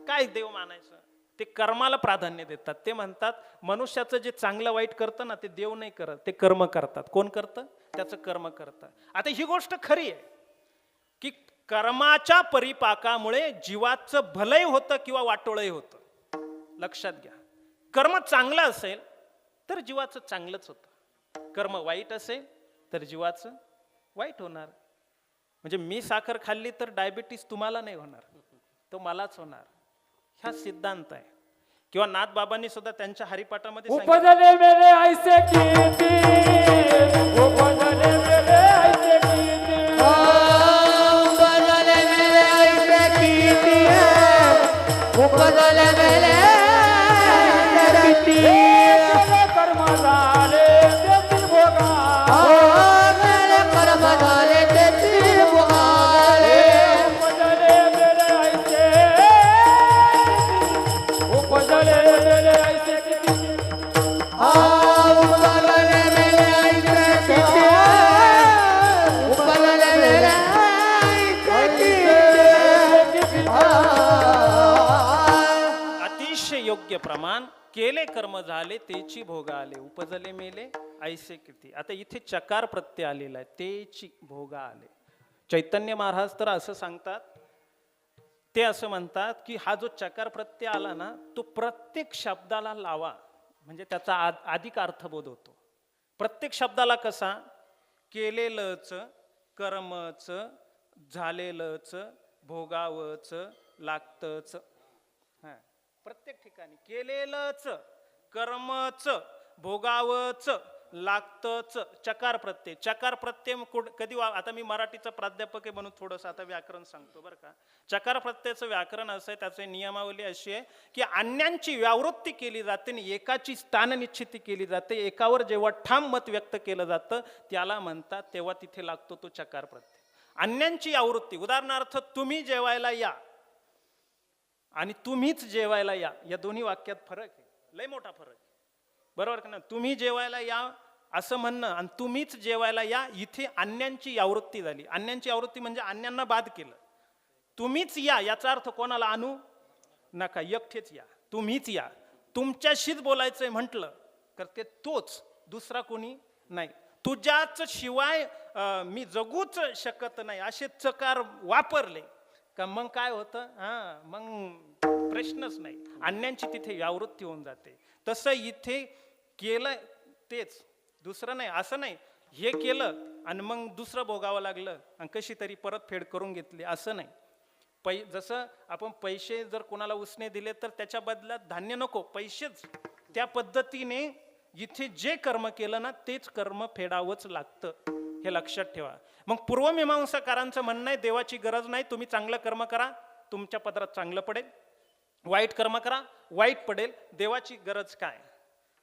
काय देव मानायचं? ते कर्माला प्राधान्य देतात. ते म्हणतात मनुष्याचं जे चांगलं वाईट करतं ना, ते देव नाही करत, ते कर्म करतात. कोण करतं? त्याचं कर्म करतं. आता ही गोष्ट खरी आहे की कर्माच्या परिपाकामुळे जीवाचं भलंही होतं किंवा वाटोळही होतं. लक्षात घ्या, कर्म चांगलं असेल तर जीवाचं चांगलंच होतं, कर्म वाईट असेल तर जीवाचं वाईट होणार. म्हणजे मी साखर खाल्ली तर डायबिटीस तुम्हाला नाही होणार, तो मलाच होणार. हा सिद्धांत आहे. किंवा नाथबाबांनी सुद्धा त्यांच्या हरिपाठामध्ये उपजले मेले ऐसे कीर्ती, उपजले मेले ऐसे कीर्ती, उपजले मेले ऐसे कीर्ती, उपजले मेले ऐसे कीर्ती, कर्म झाले तेथील भोगा, मेले कर्म झाले तेथील भोगाले. उपजले मेले ऐसे, उपजले मेले ऐसे कीर्ती, उपजले मेले ऐसे कीर्ती, उपजले मेले ऐसे कीर्ती. अतिशय योग्य प्रमाण केले कर्म झाले तेची भोग आले, उपजले मेले ऐसे किती. आता इथे चकार प्रत्यय आलेला आहे, तेची भोग आले. चैतन्य महाराज तर असं सांगतात, ते असं म्हणतात की हा जो चकार प्रत्यय आला ना, तो प्रत्येक शब्दाला लावा म्हणजे त्याचा अधिक अर्थबोध होतो. प्रत्येक शब्दाला कसा? केलेलंच, कर्मच, झालेलंच, भोगावच, लागतच. प्रत्येक ठिकाणी केलेलंच, कर्मच, भोगावच, लागतंच. चकार प्रत्यय. चकार प्रत्यय कधी आता मी मराठीचा प्राध्यापक आहे म्हणून थोडंसं आता व्याकरण सांगतो बरं का. चकार प्रत्ययाचं व्याकरण असं आहे, त्याची नियमावली अशी आहे की अन्यांची व्यावृत्ती केली जाते आणि एकाची स्थान निश्चिती केली जाते. एकावर जेव्हा ठाम मत व्यक्त केलं जातं त्याला म्हणतात, तेव्हा तिथे लागतो तो चकार प्रत्यय. अन्यांची आवृत्ती, उदाहरणार्थ तुम्ही जेवायला या आणि तुम्हीच जेवायला या, या दोन्ही वाक्यात फरक आहे, लय मोठा फरक आहे, बरोबर का ना. तुम्ही जेवायला या असं म्हणणं आणि तुम्हीच जेवायला या, इथे अन्यांची आवृत्ती झाली. अन्यांची आवृत्ती म्हणजे अन्यांना बाद केलं. तुम्हीच या याचा अर्थ कोणाला आणू नका, एकटेच या, तुम्हीच या. तुमच्याशीच बोलायचंय म्हटलं तर ते तोच, दुसरा कोणी नाही. तुझ्याच शिवाय मी जगूच शकत नाही असे चकार वापरले का मग काय होतं, मग प्रश्नच नाही, अन्यांची तिथे व्यावृत्ती होऊन जाते. तसं इथे केलं तेच, दुसरं नाही. असं नाही हे केलं आणि मग दुसरं भोगावं लागलं आणि कशी तरी परतफेड करून घेतली, असं नाही. जसं आपण पैसे जर कोणाला उसने दिले तर त्याच्या बदल्यात धान्य नको, पैसेच. त्या पद्धतीने इथे जे कर्म केलं ना तेच कर्म फेडावंच लागतं, हे लक्षात ठेवा. मग पूर्वमीमांसाकारांचं म्हणणं आहे देवाची गरज नाही, तुम्ही चांगलं कर्म करा, तुमच्या पदरात चांगलं पडेल. वाईट कर्म करा, वाईट पडेल, देवाची गरज काय.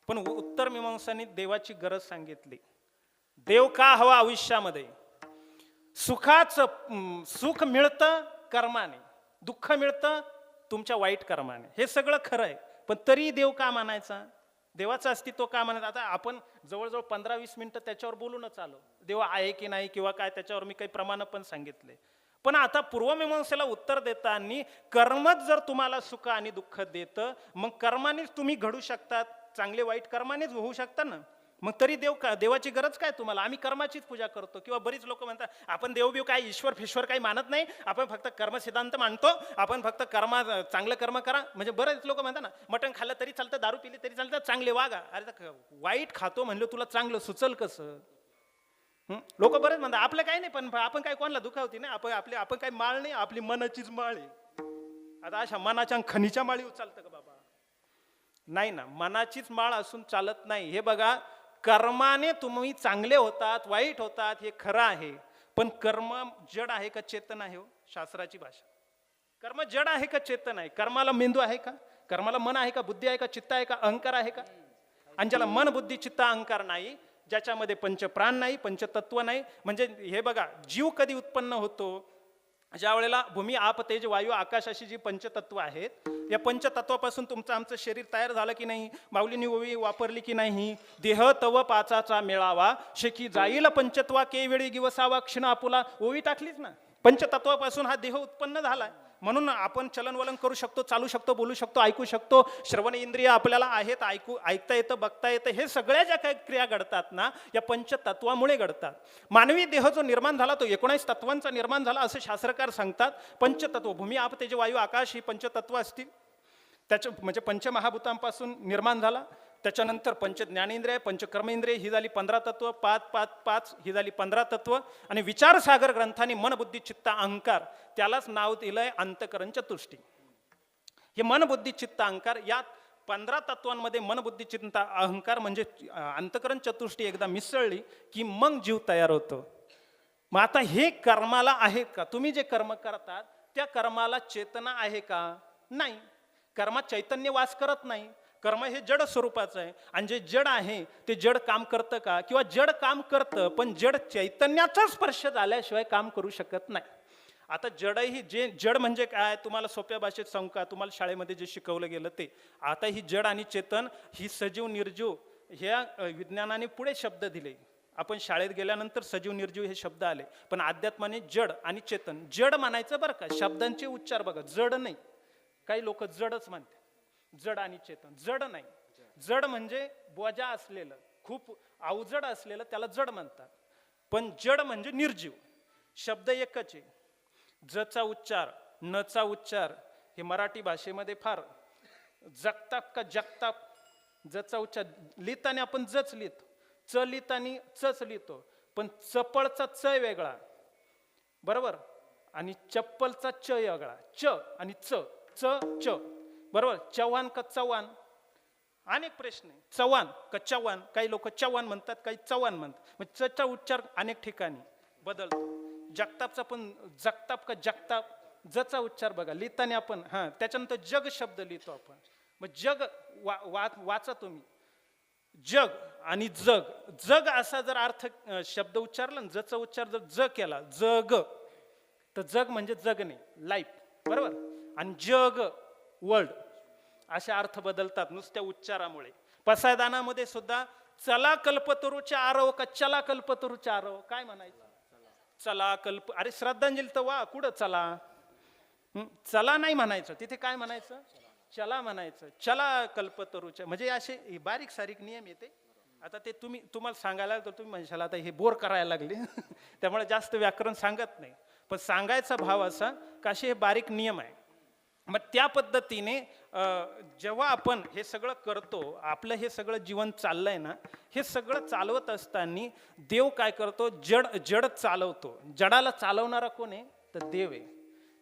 पण उत्तर मीमांसाने देवाची गरज सांगितली. देव का हवा आयुष्यामध्ये? सुख मिळतं कर्माने, दुःख मिळतं तुमच्या वाईट कर्माने, हे सगळं खरं आहे. पण तरी देव का मानायचा, देवाचं अस्तित्व का मानायचं? आता आपण जवळजवळ 15-20 मिनिटं त्याच्यावर बोलूनच आलो, देव आहे की नाही किंवा काय, त्याच्यावर मी काही प्रमाण पण सांगितले. पण आता पूर्वमीमांसेला उत्तर देताना कर्मच जर तुम्हाला सुख आणि दुःख देतं, मग कर्मानेच तुम्ही घडू शकतात, चांगले वाईट कर्मानेच होऊ शकता ना. मग तरी देवाची गरज काय तुम्हाला? आम्ही कर्माचीच पूजा करतो. किंवा बरीच लोक म्हणतात आपण देवबिव काय ईश्वर फिश्वर काही मानत नाही, आपण फक्त कर्म सिद्धांत मानतो, आपण फक्त चांगलं कर्म करा. म्हणजे बरेच लोक म्हणतात ना मटण खाल्लं तरी चालतं, दारू पिली तरी चालतं, चांगले वागा. अरे वाईट खातो म्हणलं तुला चांगलं सुचल कसं? लोक बरेच म्हणतात आपलं काही नाही, पण आपण काय कोणाला दुखावती नाही, आपण काही माळ नाही, आपली मनाचीच माळ आहे. आता अशा मनाच्या खनीच्या माळी उचलतं का बाबा? नाही ना, मनाचीच माळ असून चालत नाही. हे बघा, कर्माने तुम्ही चांगले होतात, वाईट होतात, हे खरं आहे. पण कर्म जड आहे का चेतन आहे? हो, शास्त्राची भाषा. कर्म जड आहे का चेतन आहे? कर्माला मेंदू आहे का? कर्माला मन आहे का? बुद्धी आहे का? चित्त आहे का? अहंकार आहे का? आणि ज्याला मन, बुद्धी, चित्त, अहंकार नाही, ज्याच्यामध्ये पंचप्राण नाही, पंचतत्व नाही, म्हणजे हे बघा, जीव कधी उत्पन्न होतो? ज्या वेळेला भूमी, आप, तेज, वायू, आकाश अशी जी पंचतत्व आहेत, या पंचतत्वापासून तुमचं आमचं शरीर तयार झालं की नाही? माऊलींनी ओवी वापरली की नाही? देह तव पाचाचा मेळावा, शेकी जाईल पंचत्वा केवेळी गिवसावा क्षण आपुला. ओवी टाकलीच ना. पंचतत्वापासून हा देह उत्पन्न झालाय, म्हणून आपण चलनवलन करू शकतो, चालू शकतो, बोलू शकतो, ऐकू शकतो. श्रवण इंद्रिय आपल्याला आहेत, ऐकता येतं, बघता येतं. हे सगळ्या ज्या काही क्रिया घडतात ना, या पंचतत्वामुळे घडतात. मानवी देह जो निर्माण झाला तो 19 तत्वांचा निर्माण झाला असं शास्त्रकार सांगतात. पंचतत्व, भूमी, आप, तेज, वायू, आकाश ही पंचतत्व असतील. त्याच्या म्हणजे पंचमहाभूतांपासून निर्माण झाला. त्याच्यानंतर पंच ज्ञानेंद्रिय, पंचकर्मेंद्रिय ही झाली 15 तत्व, 5 ही झाली 15 तत्व. आणि विचारसागर ग्रंथाने मन, बुद्धी, चित्त, अहंकार त्यालाच नाव दिलंय अंतकरण चतुष्टी. हे मन, बुद्धी, चित्त, अहंकार या 15 तत्वांमध्ये मन, बुद्धी, चित्त, अहंकार म्हणजे अंतकरण चतुष्टी एकदा मिसळली की मग जीव तयार होतो. मग आता हे कर्माला आहेत का? तुम्ही जे कर्म करतात त्या कर्माला चेतना आहे का? नाही. कर्मात चैतन्य वास करत नाही. कर्म हे जड स्वरूपाचं आहे. आणि जे जड आहे ते जड काम करतं का? किंवा जड काम करतं पण जड चैतन्याचा स्पर्श झाल्याशिवाय काम करू शकत नाही. आता जडही, जे जड म्हणजे काय तुम्हाला सोप्या भाषेत सांगू का? तुम्हाला शाळेमध्ये जे शिकवलं गेलं ते. आता ही जड आणि चेतन, ही सजीव निर्जीव, ह्या विज्ञानाने पुढे शब्द दिले. आपण शाळेत गेल्यानंतर सजीव निर्जीव हे शब्द आले, पण अध्यात्माने जड आणि चेतन. जड म्हणायचं बरं का, शब्दांचे उच्चार बघा, जड नाही. काही लोक जडच म्हणते, जड आणि चेतन. जड नाही. जड म्हणजे बोजा असलेलं, खूप अवजड असलेलं, त्याला जड म्हणतात. पण जड म्हणजे निर्जीव. शब्द एकच आहे. जचा उच्चार, नचा उच्चार हे मराठी भाषेमध्ये फार जगताप का जगताप. जचा उच्चार लिहिताना आपण जच लिहितो, च लिहिताना चच लिहितो, पण चपळचा च वेगळा, बरोबर, आणि चप्पलचा च वेगळा. च आणि च, च च, बरोबर. चव्हाण का चव्हाण, अनेक प्रश्न आहे. चव्हाण का चव्हाण, काही लोक चव्हाण म्हणतात, काही चव्हाण म्हणतात. मग चचा उच्चार अनेक ठिकाणी बदलतो. जगतापचा पण जगताप का जगताप, जचा उच्चार बघा लिहिताना आपण त्याच्यानंतर जग शब्द लिहितो आपण. मग जग वाचा तुम्ही, जग आणि जग. जग असा जर अर्थ शब्द उच्चारला ना, जचा उच्चार जर ज केला, जग, तर जग म्हणजे जगणे, लाईफ, बरोबर. आणि जग वर्ल्ड, असे अर्थ बदलतात नुसत्या उच्चारामुळे. पसायदानामध्ये सुद्धा चला कल्पतरूच्या आरव का चला कल्पतरूच्या आरव, काय म्हणायचं? चला कल्प, अरे श्रद्धांजली तर वा, कुठं चला, चला नाही म्हणायचं, तिथे काय म्हणायचं? चला म्हणायचं. चला कल्पतरूच्या, म्हणजे असे बारीक सारीक नियम येते. आता ते तुम्हाला सांगायला तर तुम्ही म्हणशाल आता हे बोर करायला लागले त्यामुळे जास्त व्याकरण सांगत नाही, पण सांगायचा भाव असा का असे हे बारीक नियम आहे. मग त्या पद्धतीने जेव्हा आपण हे सगळं करतो, आपलं हे सगळं जीवन चाललंय ना, हे सगळं चालवत असताना देव काय करतो? जड चालवतो. जडाला चालवणारा कोण आहे? तर देव आहे.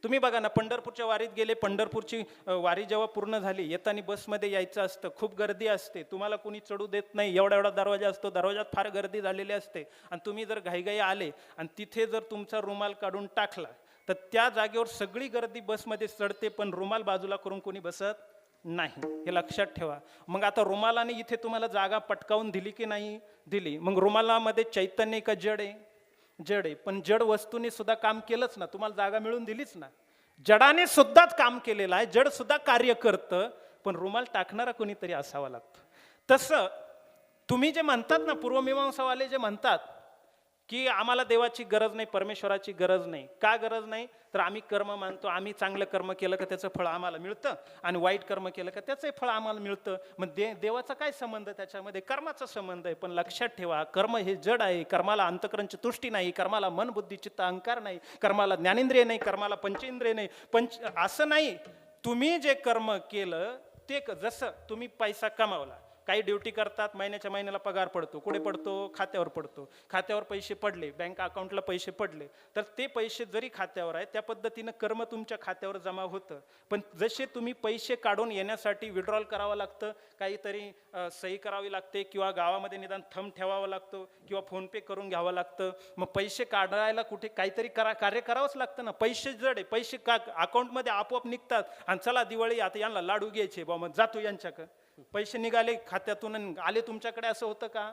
तुम्ही बघा ना, पंढरपूरच्या वारीत गेले, पंढरपूरची वारी जेव्हा पूर्ण झाली, येताना बसमध्ये यायचं असतं, खूप गर्दी असते, तुम्हाला कोणी चढू देत नाही, एवढा दरवाजा असतो, दरवाजात फार गर्दी झालेली असते. आणि तुम्ही जर घाईघाई आले आणि तिथे जर तुमचा रुमाल काढून टाकला, तर त्या जागेवर सगळी गर्दी बसमध्ये चढते, पण रुमाल बाजूला करून कोणी बसत नाही, हे लक्षात ठेवा. मग आता रुमालाने इथे तुम्हाला जागा पटकावून दिली की नाही दिली? मग रुमालामध्ये चैतन्य का जड आहे? जड आहे. पण जड वस्तूने सुद्धा काम केलंच ना, तुम्हाला जागा मिळून दिलीच ना. जडाने सुद्धाच काम केलेलं आहे, जड सुद्धा कार्य करतं, पण रुमाल टाकणारा कोणीतरी असावा लागतो. तसं तुम्ही जे म्हणतात ना, पूर्वमीमांसावाले जे म्हणतात की आम्हाला देवाची गरज नाही, परमेश्वराची गरज नाही. का गरज नाही? तर आम्ही कर्म मानतो, आम्ही चांगलं कर्म केलं का त्याचं फळ आम्हाला मिळतं, आणि वाईट कर्म केलं का त्याचंही फळ आम्हाला मिळतं. मग देवाचा काय संबंध त्याच्यामध्ये? कर्माचा संबंध आहे. पण लक्षात ठेवा, कर्म हे जड आहे. कर्माला अंतःकरणची तुष्टी नाही, कर्माला मन बुद्धी चित्त अहंकार नाही, कर्माला ज्ञानेंद्रिय नाही, कर्माला पंचेंद्रिय नाही. असं नाही. तुम्ही जे कर्म केलं ते, जसं तुम्ही पैसा कमावला, काही ड्युटी करतात, महिन्याच्या महिन्याला पगार पडतो, कुठे पडतो? खात्यावर पडतो. खात्यावर पैसे पडले, बँक अकाउंटला पैसे पडले, तर ते पैसे जरी खात्यावर आहे, त्या पद्धतीनं कर्म तुमच्या खात्यावर जमा होतं. पण जसे तुम्ही पैसे काढून येण्यासाठी विड्रॉल करावं लागतं, काहीतरी सही करावी लागते, किंवा गावामध्ये निदान थंब ठेवावं लागतं, किंवा फोनपे करून घ्यावं लागतं. मग पैसे काढायला कुठे काहीतरी कार्य करावंच लागतं ना. पैसे जड आहे, पैसे अकाउंटमध्ये आपोआप निघतात. आणि चला दिवाळी, आता यांना लाडू घ्यायचे बा, मग जातो यांच्याकडे. पैसे निघाले खात्यातून, आले तुमच्याकडे, असं होतं का?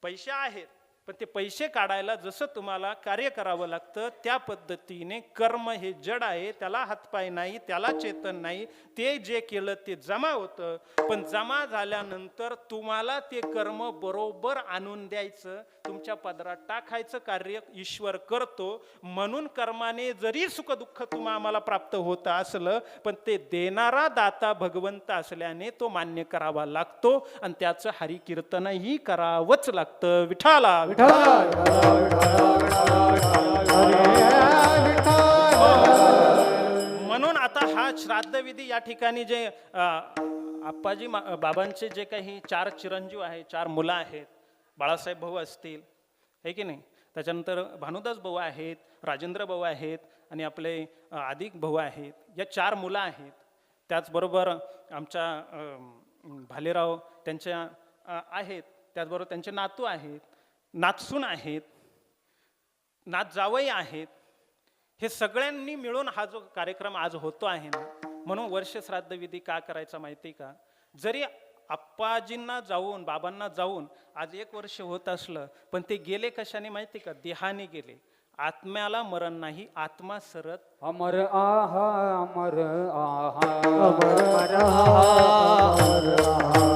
पैसे आहेत, पण ते पैसे काढायला जसं तुम्हाला कार्य करावं लागतं, त्या पद्धतीने कर्म हे जड आहे, त्याला हातपाय नाही, त्याला चेतन नाही. ते जे केलं ते जमा होतं, पण जमा झाल्यानंतर तुम्हाला ते कर्म बरोबर आणून द्यायचं, तुमच्या पदरात टाकायचं कार्य ईश्वर करतो. म्हणून कर्माने जरी सुखदुःख आम्हाला प्राप्त होत असलं, पण ते देणारा दाता भगवंत असल्याने तो मान्य करावा लागतो, आणि त्याचं हरिकीर्तनही करावंच लागतं. विठाला म्हणून आता हा श्राद्धविधी या ठिकाणी जे आप्पाजी बाबांचे जे काही 4 चिरंजीव आहेत, 4 मुलं आहेत, बाळासाहेब भाऊ असतील, हे की नाही, त्याच्यानंतर भानुदास भाऊ आहेत, राजेंद्र भाऊ आहेत, आणि आपले आदिक भाऊ आहेत, या 4 मुलं आहेत. त्याचबरोबर आमच्या भालेराव त्यांच्या आहेत, त्याचबरोबर त्यांचे नातू आहेत, नातसून आहेत, नात जावई आहेत. हे सगळ्यांनी मिळून हा जो कार्यक्रम आज होतो आहे ना, म्हणून वर्ष श्राद्ध विधी का करायचा माहिती का? जरी आप्पाजींना जाऊन, बाबांना जाऊन आज 1 वर्ष होत असलं, पण ते गेले कशाने माहिती का? देहाने गेले. आत्म्याला मरण नाही, आत्मा सरत अमर आहा, अमर आहा, अमर आहा, अमर आहा,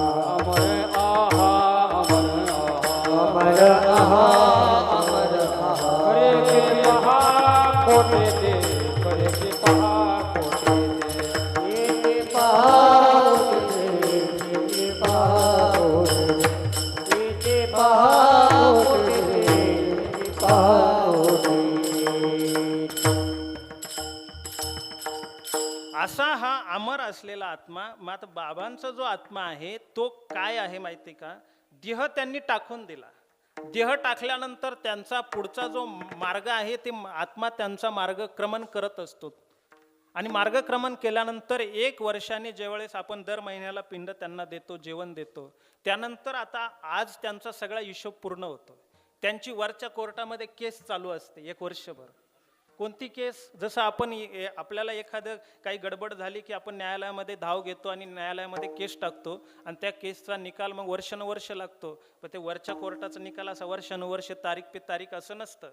अमर आहा, अमर आहा. करे के पहा कोटे दे, करे के पहा कोटे दे, ये पाओ, ये पाओ, ये पाओ, ये पाओ. असा हा अमर असलेला आत्मा. मग आता बाबांचा जो आत्मा आहे तो काय आहे माहिती का? देह त्यांनी टाकून दिला. देह टाकल्यानंतर त्यांचा पुढचा जो मार्ग आहे ते आत्मा त्यांचा मार्ग क्रमण करत असतो. आणि मार्गक्रमण केल्यानंतर 1 वर्षाने ज्यावेळेस आपण दर महिन्याला पिंड त्यांना देतो, जेवण देतो, त्यानंतर आता आज त्यांचा सगळा हिशोब पूर्ण होतो. त्यांची वरच्या कोर्टामध्ये केस चालू असते 1 वर्षभर. कोणती केस? जसं आपण आपल्याला एखादं काही गडबड झाली की आपण न्यायालयामध्ये धाव घेतो आणि न्यायालयामध्ये केस टाकतो आणि त्या केसचा निकाल मग वर्षानुवर्ष लागतो. पण ते वरच्या कोर्टाचा निकाल असा वर्षानुवर्ष तारीख पे तारीख असं नसतं.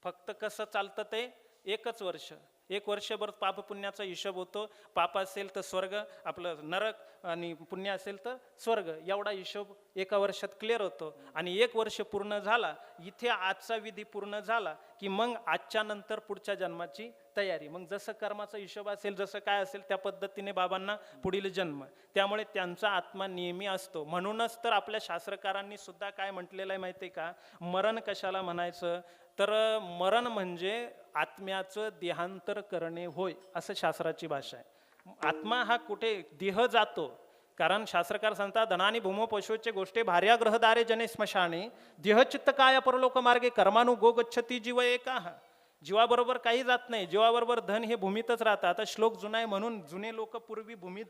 फक्त कसं चालतं ते 1च वर्ष. 1 वर्षभर पाप पुण्याचा हिशोब होतो. पाप असेल तर स्वर्ग, आपलं नरक, आणि पुण्य असेल तर स्वर्ग, एवढा हिशोब 1 वर्षात क्लिअर होतो. आणि 1 वर्ष पूर्ण झाला, इथे आजचा विधी पूर्ण झाला की मग आजच्या नंतर पुढच्या जन्माची तयारी. मग जसं कर्माचा हिशोब असेल, जसं काय असेल त्या पद्धतीने बाबांना पुढील जन्म. त्यामुळे त्यांचा आत्मा नेहमी असतो. म्हणूनच तर आपल्या शास्त्रकारांनी सुद्धा काय म्हटलेलं आहे माहिती आहे का? मरण कशाला म्हणायचं? तर मरण म्हणजे आत्म्याचं देहांतर करणे होय, असं शास्त्राची भाषा आहे. आत्मा हा कुठे देह जातो, कारण शास्त्रकार सांगतात धनानी भूमो पशुचे गोष्टी भार्या ग्रहदारे जने स्मशाने देह चित्त काय परलोक मार्गे कर्मानु गो गच्छती जीव एका. जीवाबरोबर काही जात नाही, जीवाबरोबर धन हे भूमीतच राहतं. आता श्लोक जुना आहे म्हणून जुने लोक पूर्वी भूमीत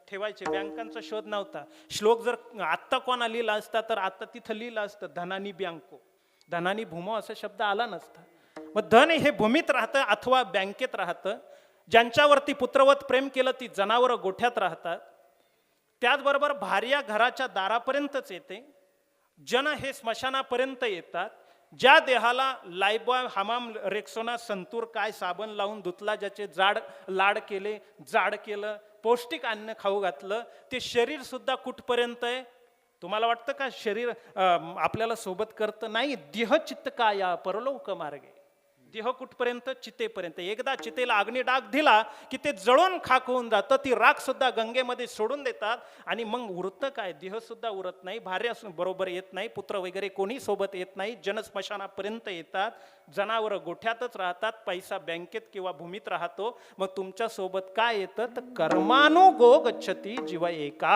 ठेवायचे, बँकांचा शोध नव्हता. श्लोक जर आत्ता कोणा लिहिला असता तर आता तिथं लिहिलं असतं धनानी बँको, धनानी भूमो असा शब्द आला नसता. मग धन हे भूमीत राहतं अथवा बँकेत राहतं. ज्यांच्यावरती पुत्रवत प्रेम केलं ती जनावरं गोठ्यात राहतात. त्याचबरोबर भार्या घराच्या दारापर्यंतच येते. जन हे स्मशानापर्यंत येतात. ज्या देहाला लायबॉय, हमाम, रेक्सोना, संतूर काय साबण लावून धुतला, ज्याचे लाड केले, जाड केलं, पौष्टिक अन्न खाऊ घातलं, ते शरीर सुद्धा कुठपर्यंत आहे? तुम्हाला वाटतं का शरीर आपल्याला सोबत करतं? नाही. देह चित्त काया परलोक मार्गे. देह कुठपर्यंत? चितेपर्यंत. एकदा चितेला अग्निडाग दिला की ते जळून खाक होऊन जातं. ती राख सुद्धा गंगेमध्ये सोडून देतात आणि मग उरतं काय? देह सुद्धा उरत नाही, भार्या बरोबर येत नाही, पुत्र वगैरे कोणी सोबत येत नाही. जनस्मशानापर्यंत येतात, जनावर गोठ्यातच राहतात, पैसा बँकेत किंवा भूमीत राहतो. मग तुमच्या सोबत काय येतं? तर कर्मानुगो गच्छती जीव एका,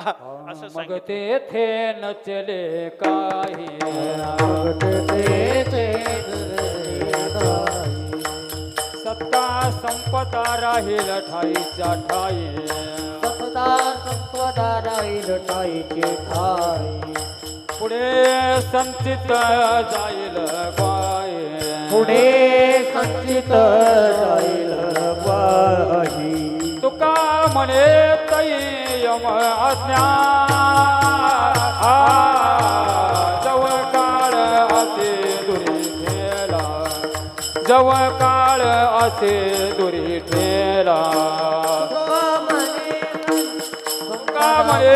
असं सांगितलं. तेथे न चले काही, सत्ता संपदा राहील ठाईच्या ठाई, सत्ता संपदा राहील ठाईचे ठाई. पुढे संचित जाईल बाई, पुढे संचित जाईल बाई. तुका म्हणे तै यम आज्ञा, जवळ काळ असे दुरी ठेला, जवळ काळ असे दुरी ठेला. तुका म्हणे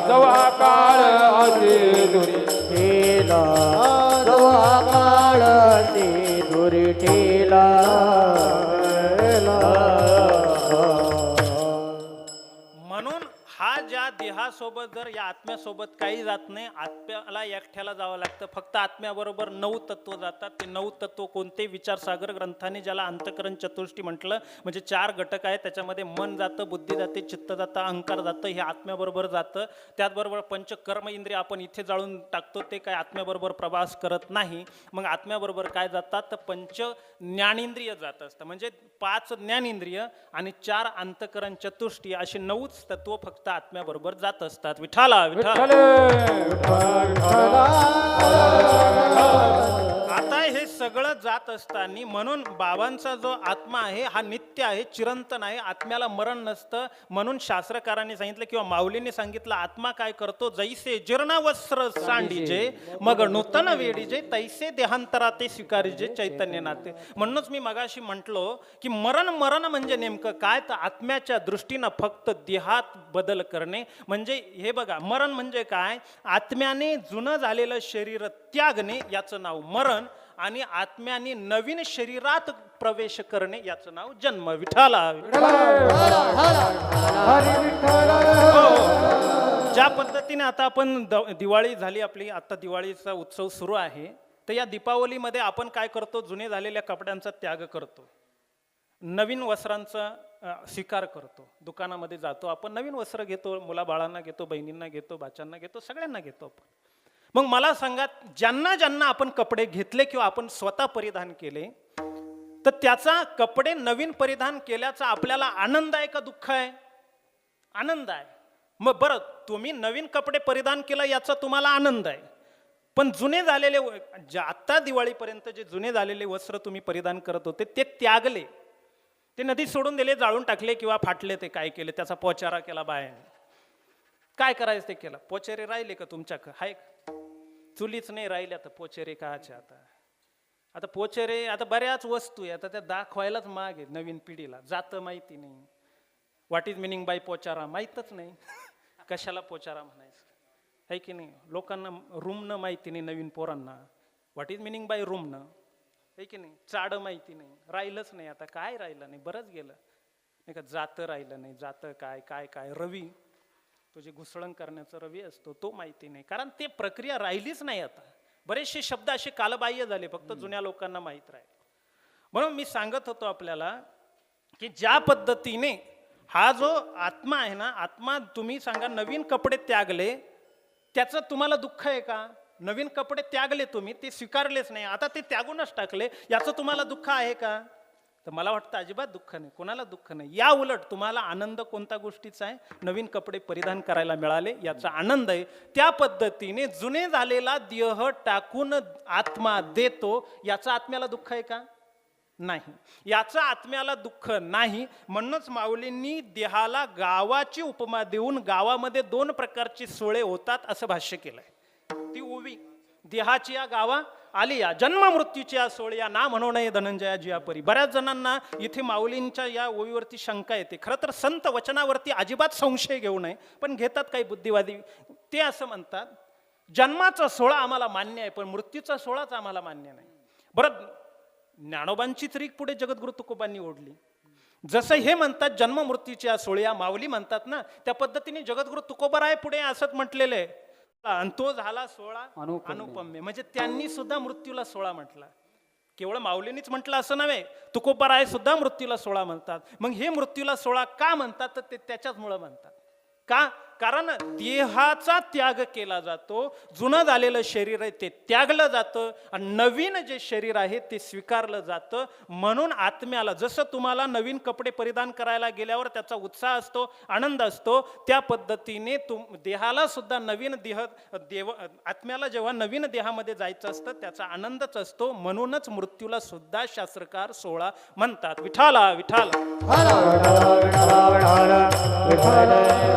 जवळ काळ असे दुरी ठेला, जवा काळ ते दुरी ठेला. म्हणून हा ज्या देहासोबत जर या आत्म्यासोबत काही जात नाही, आत्म्याला एकट्याला जावं लागतं. फक्त आत्म्याबरोबर 9 तत्व जातात. ते 9 तत्व कोणते? विचारसागर ग्रंथाने ज्याला अंतकरण चतुष्टी म्हटलं, म्हणजे 4 घटक आहेत. त्याच्यामध्ये मन जातं, बुद्धी जाते, चित्त जातं, अहंकार जातं, हे आत्म्याबरोबर जातं. त्याचबरोबर पंचकर्म इंद्रिय आपण इथे जाळून टाकतो, ते काय आत्म्याबरोबर प्रवास करत नाही. मग आत्म्याबरोबर काय जातात? तर 5 ज्ञानेंद्रिय जात असतं. म्हणजे 5 ज्ञानेंद्रिय आणि 4 अंतकरण चतुष्टी, असे 9च तत्व फक्त आत्म्याबरोबर जात असतात. विठाला विठाल. आता हे सगळं जात असताना म्हणून बाबांचा जो आत्मा आहे हा नित्य आहे, चिरंतन आहे. आत्म्याला मरण नसतं. म्हणून शास्त्रकारांनी सांगितलं किंवा माऊलींनी सांगितलं, आत्मा काय करतो? जैसे जीर्ण वस्त्र सांडीजे मग नूतन वेडीजे, तैसे देहांतरा ते स्वीकारीजे चैतन्य नाते. म्हणूनच मी मगाशी म्हटलो की मरण म्हणजे नेमकं काय? तर आत्म्याच्या दृष्टीनं फक्त देहात बदल करणे. म्हणजे हे बघा, मरण म्हणजे काय? आत्म्याने जुनं झालेलं शरीर त्यागणे, याचं नाव मरण. आणि आत्म्याने नवीन शरीरात प्रवेश करणे, याचं नाव जन्म. विठाला. ज्या पद्धतीने आता आपण दिवाळी झाली आपली, आता दिवाळीचा उत्सव सुरू आहे, तर या दीपावलीमध्ये आपण काय करतो? जुने झालेल्या कपड्यांचा त्याग करतो, नवीन वस्त्रांचा स्वीकार करतो. दुकानामध्ये जातो आपण, नवीन वस्त्र घेतो, मुलाबाळांना घेतो, बहिणींना घेतो, बाच्यांना घेतो, सगळ्यांना घेतो आपण. मग मला सांगा, ज्यांना ज्यांना आपण कपडे घेतले किंवा आपण स्वतः परिधान केले, तर त्याचा कपडे नवीन परिधान केल्याचा आपल्याला आनंद आहे का दुःख आहे? आनंद आहे. मग बरं, तुम्ही नवीन कपडे परिधान केलं याचा तुम्हाला आनंद आहे, पण जुने झालेले आता दिवाळीपर्यंत जे जुने झालेले वस्त्र तुम्ही परिधान करत होते ते त्यागले, ते नदीत सोडून दिले, जाळून टाकले किंवा फाटले. ते काय केले? त्याचा पोचारा केला बायाने. काय करायचं ते केलं. पोचेरे राहिले का तुमच्याकडे? हाय? चुलीच नाही राहिल्या तर पोचेरे काचे? आता पोचेरे, आता बऱ्याच वस्तू आहे, आता त्या दाखवायलाच माग आहे नवीन पिढीला. जातं माहिती नाही, व्हॉट इज मिनिंग बाय पोचारा माहीतच नाही. कशाला पोचारा म्हणायचं आहे की नाही? लोकांना रूमनं माहिती नाही, नवीन पोरांना व्हॉट इज मिनिंग बाय रूमनं, आहे की नाही? चाड माहिती नाही, राहिलंच नाही. आता काय राहिलं नाही, बरंच गेलं नाही का? जातं राहिलं नाही. जातं काय काय काय रवी, तो जे घुसळण करण्याचा रवी असतो तो माहिती नाही, कारण ते प्रक्रिया राहिलीच नाही. आता बरेचसे शब्द असे कालबाह्य झाले, फक्त जुन्या लोकांना माहीत राहील. म्हणून मी सांगत होतो आपल्याला की ज्या पद्धतीने हा जो आत्मा आहे ना, आत्मा, तुम्ही सांगा नवीन कपडे त्यागले त्याचं तुम्हाला दुःख आहे का? नवीन कपडे त्यागले तुम्ही, ते स्वीकारलेच नाही, आता ते त्यागूनच टाकले, याचं तुम्हाला दुःख आहे का? तर मला वाटतं अजिबात दुःख नाही, कोणाला दुःख नाही. या उलट तुम्हाला आनंद कोणत्या गोष्टीचा आहे? नवीन कपडे परिधान करायला मिळाले याचा आनंद आहे. त्या पद्धतीने जुने झालेला देह टाकून आत्मा देतो, याचा आत्म्याला दुःख आहे का? नाही, याचा आत्म्याला दुःख नाही. म्हणूनच माऊलींनी देहाला गावाची उपमा देऊन गावामध्ये 2 प्रकारची सोळे होतात असं भाष्य केलंय. ती ओवी, देहाची या गावा आली या, जन्म मृत्यूची या सोळी या, ना म्हणू नये धनंजया जिया परी. बऱ्याच जणांना इथे माऊलींच्या या ओवीवरती शंका येते. खरं तर संत वचनावरती अजिबात संशय घेऊ नये, पण घेतात काही बुद्धिवादी. ते असं म्हणतात, जन्माचा सोहळा आम्हाला मान्य आहे, पण मृत्यूचा सोहळाच आम्हाला मान्य नाही. बरं, ज्ञानोबांचीच रीक पुढे जगद्गुरु तुकोबांनी ओढली. जसं हे म्हणतात जन्म मृत्यूच्या सोहळ्या माऊली म्हणतात ना, त्या पद्धतीने जगद्गुरु तुकोबाराय पुढे असंच म्हटलेलं आहे, आणि तो झाला सोहळा अनुपम्य. म्हणजे त्यांनी सुद्धा मृत्यूला सोहळा म्हटला. केवळ माऊलींनीच म्हटलं असं नव्हे, तुकोबाराय सुद्धा मृत्यूला सोहळा म्हणतात. मग हे मृत्यूला सोहळा का म्हणतात? तर ते त्याच्याचमुळं म्हणतात. का? कारण देहाचा त्याग केला जातो, जुनं झालेलं शरीर आहे ते त्यागलं जातं, आणि नवीन जे शरीर आहे ते स्वीकारलं जातं. म्हणून आत्म्याला, जसं तुम्हाला नवीन कपडे परिधान करायला गेल्यावर त्याचा उत्साह असतो, आनंद असतो, त्या पद्धतीने देहाला सुद्धा नवीन आत्म्याला जेव्हा नवीन देहामध्ये जायचं असतं त्याचा आनंदच असतो. म्हणूनच मृत्यूला सुद्धा शास्त्रकार सोहळा म्हणतात. विठाला विठाला.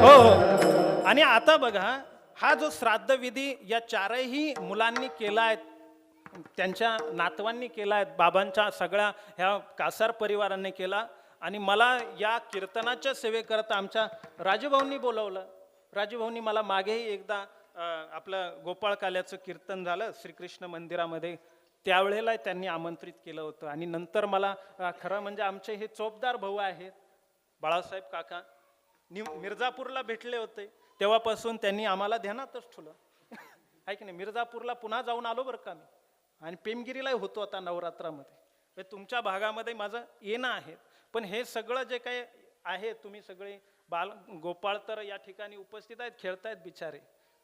हो. आणि आता बघा, हा जो श्राद्ध विधी या 4ही मुलांनी केला आहे, त्यांच्या नातवांनी केला आहे, बाबांच्या सगळ्या ह्या कासार परिवारांनी केला. आणि मला या कीर्तनाच्या सेवेकरता आमच्या राजूभाऊंनी बोलवलं. राजूभाऊंनी मला मागेही एकदा आपलं गोपाळ काल्याचं कीर्तन झालं श्रीकृष्ण मंदिरामध्ये, त्यावेळेला त्यांनी आमंत्रित केलं होतं. आणि नंतर मला खरं म्हणजे आमचे हे चोपदार भाऊ आहेत बाळासाहेब काका, मिर्झापूरला भेटले होते, तेव्हापासून त्यांनी आम्हाला ध्यानातच ठेवलं आहे की नाही. मिर्झापूरला पुन्हा जाऊन आलो बरं का मी, आणि पेमगिरीलाही होतो आता नवरात्रामध्ये. तुमच्या भागामध्ये माझं येणं आहे, पण हे सगळं जे काही आहे, तुम्ही सगळे गोपाळ तर या ठिकाणी उपस्थित आहेत, खेळतायत बिचारे,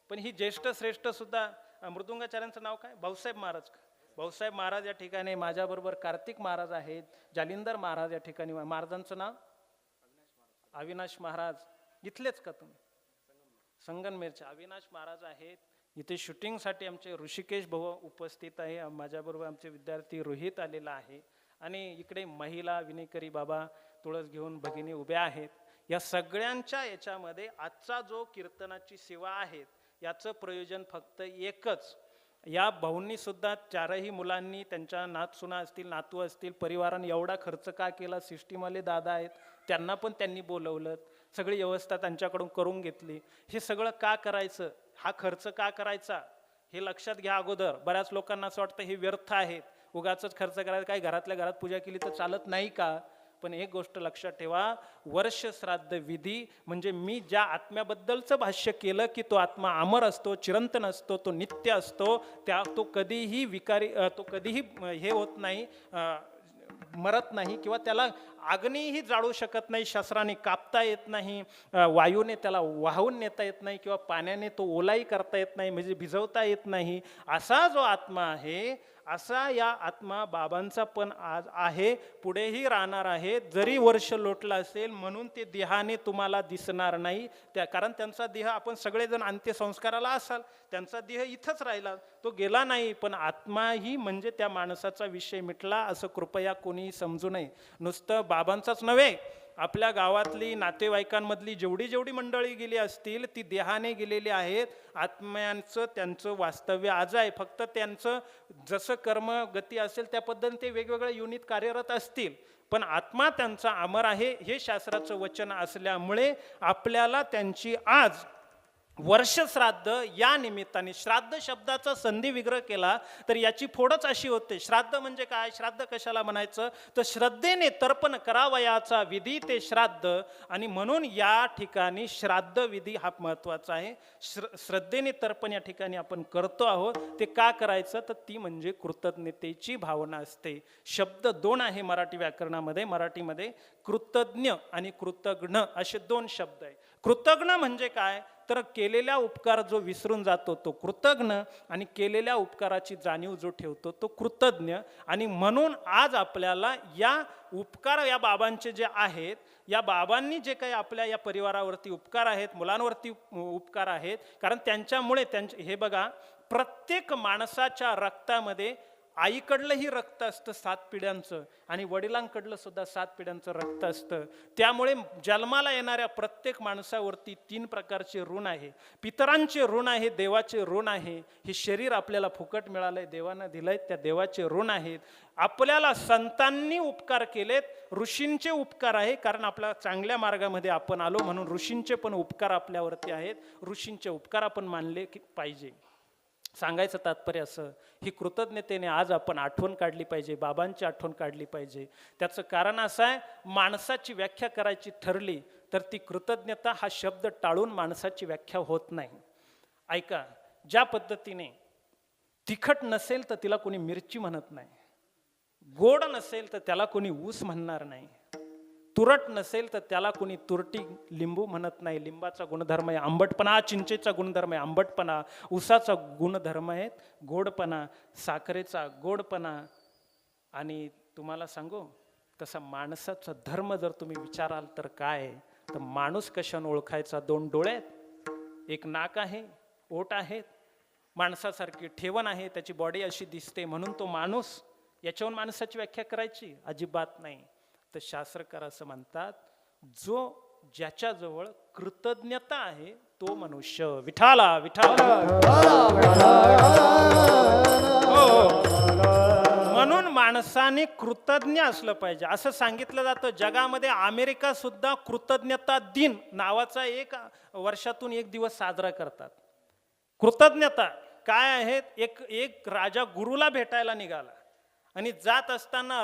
पण ही ज्येष्ठ श्रेष्ठ सुद्धा, मृदुंगाचार्यांचं नाव काय? भाऊसाहेब महाराज. भाऊसाहेब महाराज या ठिकाणी, माझ्याबरोबर कार्तिक महाराज आहेत, जालिंदर महाराज या ठिकाणी. महाराजांचं नाव अविनाश महाराज. इथलेच का तुम्ही? संगनमेरचे अविनाश महाराज आहेत. इथे शूटिंगसाठी आमचे ऋषिकेश भाऊ उपस्थित आहे, माझ्याबरोबर आमचे विद्यार्थी रोहित आलेला आहे, आणि इकडे महिला विनेकरी बाबा तुळस घेऊन भगिनी उभ्या आहेत. या सगळ्यांच्या याच्यामध्ये आजचा जो कीर्तनाची सेवा आहे याचं प्रयोजन फक्त एकच. या भाऊंनी सुद्धा 4ही मुलांनी, त्यांच्या नातसुना असतील, नातू असतील, परिवाराने एवढा खर्च का केला? सिस्टीमवाले दादा आहेत, त्यांना पण त्यांनी बोलवलं, सगळी व्यवस्था त्यांच्याकडून करून घेतली. हे सगळं का करायचं? हा खर्च का करायचा हे लक्षात घ्या अगोदर. बऱ्याच लोकांना असं वाटतं हे व्यर्थ आहेत, उगाचच खर्च करायचा, काही घरातल्या घरात पूजा केली तर चालत नाही का? पण एक गोष्ट लक्षात ठेवा, वर्ष श्राद्ध विधी म्हणजे मी ज्या आत्म्याबद्दलचं भाष्य केलं की तो आत्मा अमर असतो, चिरंतन असतो, तो नित्य असतो, तो कधीही विकारी, तो कधीही हे होत नाही, मरत नाही, किंवा त्याला अग्नीही जाळू शकत नाही, शस्त्राने कापता येत नाही, वायूने त्याला वाहून नेता येत नाही, किंवा पाण्याने तो ओलाही करता येत नाही, म्हणजे भिजवता येत नाही. असा जो आत्मा आहे, असा या आत्मा बाबांचा पण आज आहे, पुढेही राहणार आहे. जरी वर्ष लोटला असेल म्हणून ते देहाने तुम्हाला दिसणार नाही, कारण त्यांचा देह, आपण सगळेजण अंत्यसंस्काराला असाल, त्यांचा देह इथंच राहिला, तो गेला नाही. पण आत्मा ही म्हणजे त्या माणसाचा विषय मिटला असं कृपया कोणीही समजू नये. नुसतं बाबांचाच नव्हे, आपल्या गावातली नातेवाईकांमधली जेवढी मंडळी गेली असतील ती देहाने गेलेली आहेत. आत्म्यांचं त्यांचं वास्तव्य आज आहे. फक्त त्यांचं जसं कर्म गती असेल त्या पद्धतीने ते वेगवेगळ्या युनिट कार्यरत असतील, पण आत्मा त्यांचा अमर आहे हे शास्त्राचं वचन असल्यामुळे आपल्याला त्यांची आज वर्ष श्राद्ध या निमित्ताने, श्राद्ध शब्दाचा संधी विग्रह केला तर याची फोडच अशी होते. श्राद्ध म्हणजे काय, श्राद्ध कशाला म्हणायचं, तर श्रद्धेने तर्पण करावयाचा विधी ते श्राद्ध. आणि म्हणून या ठिकाणी श्राद्ध विधी हा महत्वाचा आहे. श्रद्धेने तर्पण या ठिकाणी आपण करतो आहोत. ते का करायचं, तर ती म्हणजे कृतज्ञतेची भावना असते. शब्द दोन आहे मराठी व्याकरणामध्ये. मराठीमध्ये कृतज्ञ आणि कृतज्ञ असे दोन शब्द आहे. कृतज्ञ म्हणजे काय, तर केलेल्या उपकार जो विसरून जातो तो कृतज्ञ, आणि केलेल्या उपकाराची जाणीव जो ठेवतो तो कृतज्ञ. आणि म्हणून आज आपल्याला या उपकार, या बाबांचे जे आहेत, या बाबांनी जे काही आपल्या या परिवारावरती उपकार आहेत, मुलांवरती उपकार आहेत, कारण त्यांच्यामुळे हे बघा, प्रत्येक माणसाच्या रक्तामध्ये आईकडलंही रक्त असतं 7 पिढ्यांचं, आणि वडिलांकडलं सुद्धा 7 पिढ्यांचं रक्त असतं. त्यामुळे जन्माला येणाऱ्या प्रत्येक माणसावरती 3 प्रकारचे ऋण आहे. पितरांचे ऋण आहे, देवाचे ऋण आहे. हे शरीर आपल्याला फुकट मिळालंय, देवानं दिलंय, त्या देवाचे ऋण आहेत. आपल्याला संतांनी उपकार केलेत, ऋषींचे उपकार आहे, कारण आपल्या चांगल्या मार्गामध्ये आपण आलो म्हणून ऋषींचे पण उपकार आपल्यावरती आहेत. ऋषींचे उपकार आपण मानले पाहिजे. सांगायचं तात्पर्य असं, ही कृतज्ञतेने आज आपण आठवण काढली पाहिजे, बाबांची आठवण काढली पाहिजे. त्याचं कारण असं आहे, माणसाची व्याख्या करायची ठरली तर ती कृतज्ञता हा शब्द टाळून माणसाची व्याख्या होत नाही. ऐका, ज्या पद्धतीने तिखट नसेल तर तिला कोणी मिरची म्हणत नाही, गोड नसेल तर त्याला कोणी ऊस म्हणणार नाही, तुरट नसेल तर त्याला कोणी तुरटी लिंबू म्हणत नाही. लिंबाचा गुणधर्म आहे आंबटपणा, चिंचेचा गुणधर्म आहे आंबटपणा, ऊसाचा गुणधर्म आहे गोडपणा, साखरेचा गोडपणा. आणि तुम्हाला सांगू, तसा माणसाचा धर्म जर तुम्ही विचाराल तर काय, तर माणूस कशाने ओळखायचा, 2 डोळे आहेत, 1 नाक आहे, ओठ आहेत, माणसासारखी ठेवण आहे, त्याची बॉडी अशी दिसते म्हणून तो माणूस. याच्यावरून माणसाची व्याख्या करायची अजिबात नाही. तर शास्त्रकार असं म्हणतात, जो ज्याच्याजवळ कृतज्ञता आहे तो मनुष्य. विठाला विठाला. म्हणून माणसाने कृतज्ञ असलं पाहिजे. असं सांगितलं जातं, जगामध्ये अमेरिका सुद्धा कृतज्ञता दिन नावाचा वर्षातून 1 दिवस साजरा करतात. कृतज्ञता काय आहे, एक राजा गुरुला भेटायला निघाला, आणि जात असताना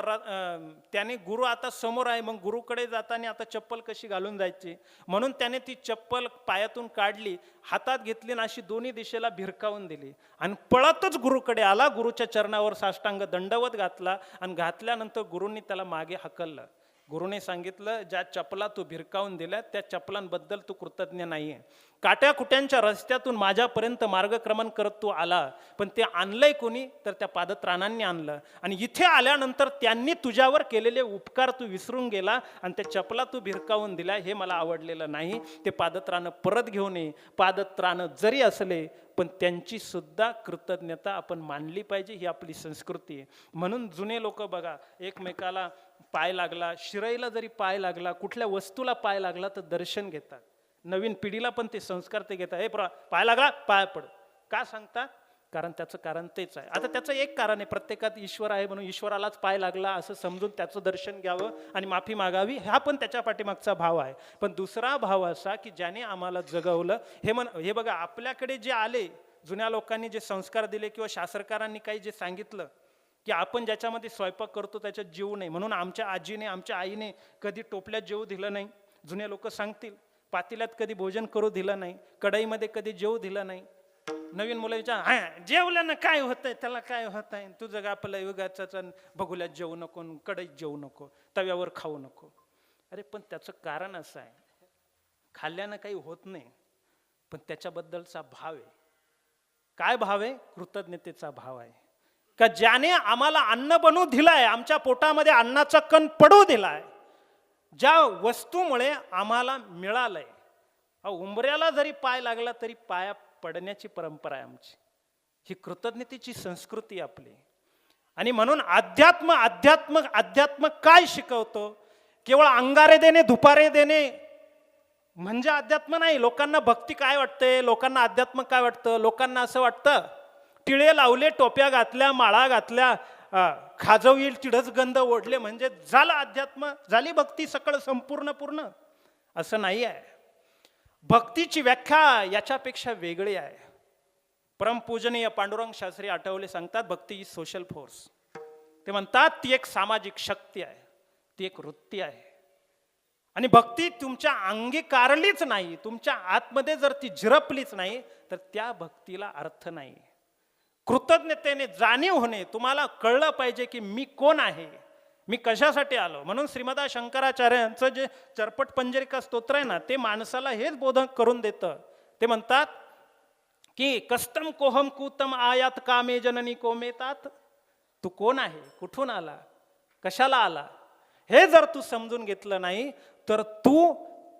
त्याने, गुरु आता समोर आहे, मग गुरुकडे जाताना आता चप्पल कशी घालून जायची, म्हणून त्याने ती चप्पल पायातून काढली, हातात घेतली आणि अशी दोन्ही दिशेला भिरकावून दिली, आणि पळतच गुरुकडे आला, गुरुच्या चरणावर साष्टांग दंडवत घातला, आणि घातल्यानंतर गुरुंनी त्याला मागे हकललं. गुरुने सांगितलं, ज्या चपला तू भिरकावून दिल्या त्या चपलांबद्दल तू कृतज्ञ नाहीये. काट्याकुट्यांच्या रस्त्यातून माझ्यापर्यंत मार्गक्रमण करत तू आला, पण ते आणलंय कोणी, तर त्या पादत्राणांनी आणलं, आणि इथे आल्यानंतर त्यांनी तुझ्यावर केलेले उपकार तू विसरून गेला आणि त्या चपला तू भिरकावून दिल्या. हे मला आवडलेलं नाही. ते पादत्राणं परत घेऊन ये. पादत्राणं जरी असले पण त्यांची सुद्धा कृतज्ञता आपण मानली पाहिजे, ही आपली संस्कृती आहे. म्हणून जुने लोक बघा, एकमेकाला पाय लागला, शिराईला जरी पाय लागला, कुठल्या वस्तूला पाय लागला तर दर्शन घेतात. नवीन पिढीला पण ते संस्कार ते घेतात. हे पाय लागला, पाय पड. का सांगतात? कारण त्याचं कारण तेच आहे. आता त्याचं एक कारण आहे, प्रत्येकात ईश्वर आहे म्हणून ईश्वरालाच पाय लागला असं समजून त्याचं दर्शन घ्यावं आणि माफी मागावी, हा पण त्याच्या पाठीमागचा भाव आहे. पण दुसरा भाव असा की ज्याने आम्हाला जगवलं, हे बघा, आपल्याकडे जे आले, जुन्या लोकांनी जे संस्कार दिले किंवा शास्त्रकारांनी काही जे सांगितलं की आपण ज्याच्यामध्ये स्वयंपाक करतो त्याच्यात जेवू नये, म्हणून आमच्या आजीने, आमच्या आईने कधी टोपल्यात जेवू दिलं नाही. जुने लोक सांगतील, पातेल्यात कधी भोजन करू दिलं नाही, कढईमध्ये कधी जेवू दिलं नाही. नवीन मुलं विचार जेवल्यानं काय होतंय, त्याला काय होत आहे, तुझं आपलं युगाचं बघूल्यात जेवू नको, कढईत जेवू नको, तव्यावर खाऊ नको. अरे पण त्याचं कारण असं आहे, खाल्ल्यानं काही होत नाही, पण त्याच्याबद्दलचा भाव आहे. काय भाव आहे? कृतज्ञतेचा भाव आहे. का ज्याने आम्हाला अन्न बनवू दिलाय, आमच्या पोटामध्ये अन्नाचा कण पडू दिलाय, ज्या वस्तूमुळे आम्हाला मिळालंय. उंबऱ्याला जरी पाय लागला तरी पाया पडण्याची परंपरा आहे आमची. ही कृतज्ञतेची संस्कृती आपली. आणि म्हणून अध्यात्म काय शिकवतो? केवळ अंगारे देणे, धुपारे देणे म्हणजे अध्यात्म नाही. लोकांना भक्ती काय वाटते, लोकांना अध्यात्म काय वाटतं? लोकांना असं वाटतं टिळे लावले, टोप्या घातल्या, माळा घातल्या, खाजव येईल तिडच गंध ओढले म्हणजे झालं अध्यात्म, झाली भक्ती सकळ संपूर्ण पूर्ण. असं नाही आहे. भक्तीची व्याख्या याच्यापेक्षा वेगळी आहे. परमपूजनीय पांडुरंग शास्त्री आठवले सांगतात, भक्ती इज सोशल फोर्स. ते म्हणतात ती एक सामाजिक शक्ती आहे, ती एक वृत्ती आहे. आणि भक्ती तुमच्या अंगीकारलीच नाही, तुमच्या आतमध्ये जर ती झिरपलीच नाही तर त्या भक्तीला अर्थ नाही. कृतज्ञतेने जाणीव होणे, तुम्हाला कळलं पाहिजे की मी कोण आहे, मी कशासाठी आलो. म्हणून श्रीमदा शंकराचार्यांचं जे चरपट पंजरिका स्तोत्र आहे ना, ते माणसाला हेच बोधन करून देतं. ते म्हणतात की कस्तम कोहम कुतम आयात कामे जननी कोमेतात. तू कोण आहे, कुठून आला, कशाला आला, हे जर तू समजून घेतलं नाही तर तू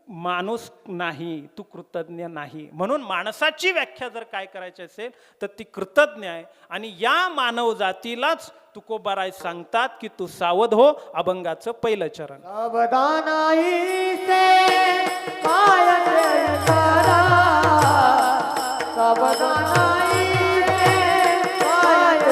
माणूस नाही, तू कृतज्ञ नाही. म्हणून माणसाची व्याख्या जर काय करायची असेल तर ती कृतज्ञ आहे. आणि या मानव जातीलाच तुकोबाराय सांगतात की तू सावध हो, अभंगाचं पहिलं चरण. सावधानाई से पाय विचारा, सावधानाई से पाय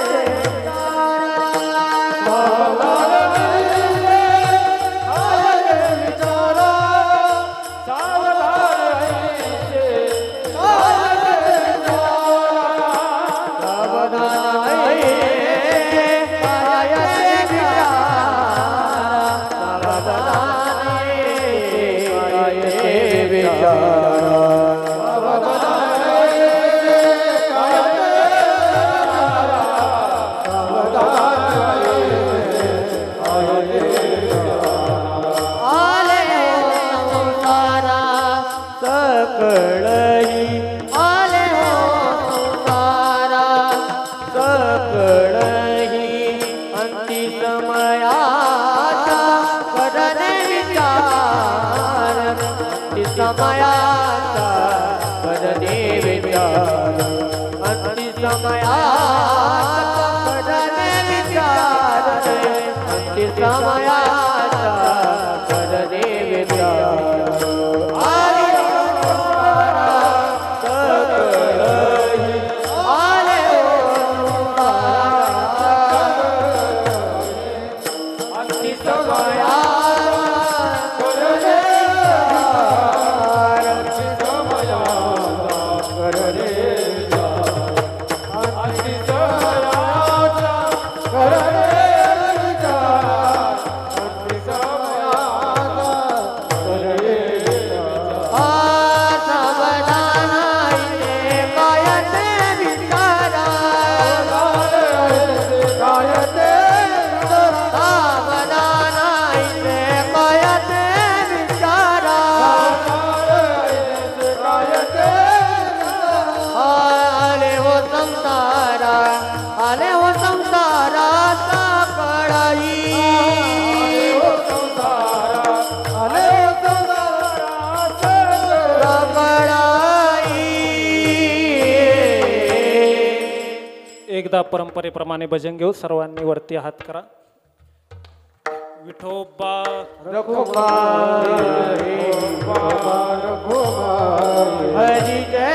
समयाचा करणे विचार, अंती समयाचा करणे विचार, अंती समयाचा करणे विचार. आले ओंकारा सकळही, आले ओंकारा अंती समयाचा एकदा परंपरेप्रमाणे भजन घेऊ. सर्वांनी वरती हात करा. विठोबा हरी जय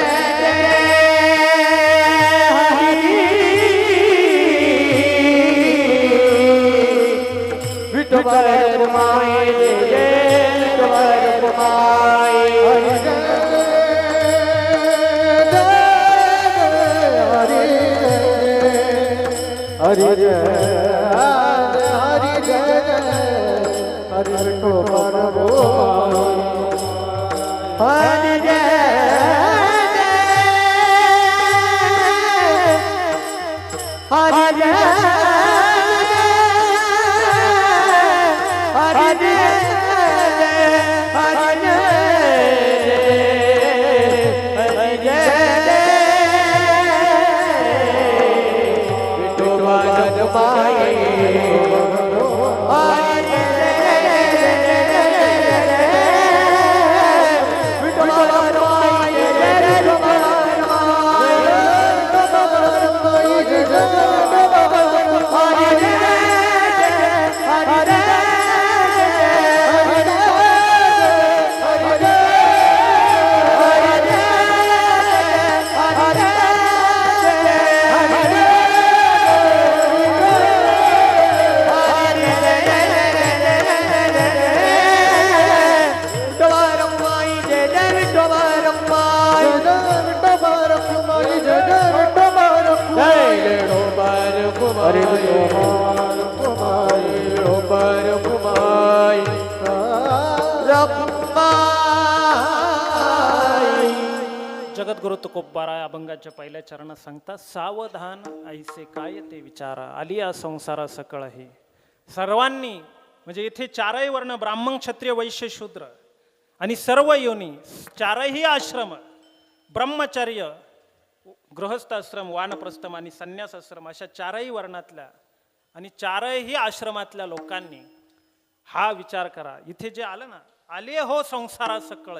हरी विठोबा रघुमाई जय विठोबा रघुमाई हरी जय हरि जय हरि जय हरि विठोबा रघुमाई हरि जय जय हरी जगद्गुरु तुकोबारा अभंगाच्या पहिल्या चरणात सांगतात, सावधान ऐसे काय ते विचारा, आलिया संसारा सकळ हे. सर्वांनी म्हणजे इथे चारही वर्ण, ब्राह्मण क्षत्रिय वैश्य शूद्र आणि सर्व योनी, चारही आश्रम, ब्रह्मचर्य, गृहस्थाश्रम, वानप्रस्थम आणि संन्यासाश्रम, अशा चारही वर्णातल्या आणि चारही आश्रमातल्या लोकांनी हा विचार करा. इथे जे आलं ना, आले हो संसारा सकळ,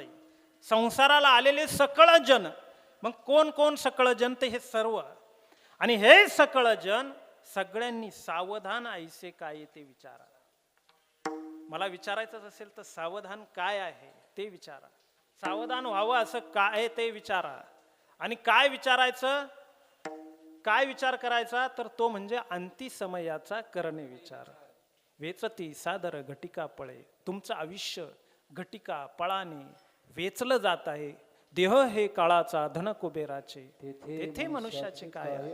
संसाराला आलेले सकळ जन. मग कोण कोण सकळ जन? ते हे सर्व. आणि हे सकळ जन सगळ्यांनी सावधान ऐसे काय ते विचारा. मला विचारायचं असेल तर सावधान काय आहे ते विचारा. सावधान व्हावं असं काय ते विचारा. आणि काय विचारायचं, काय विचार करायचा, तर तो म्हणजे अंती समयाचा करणे विचार. वेचती सादर घटिका पळे, तुमचं आयुष्य घटिका पळाने वेचलं जात आहे. देह हे काळाचा, धन कुबेराचे, तेथे मनुष्याचे काय आहे.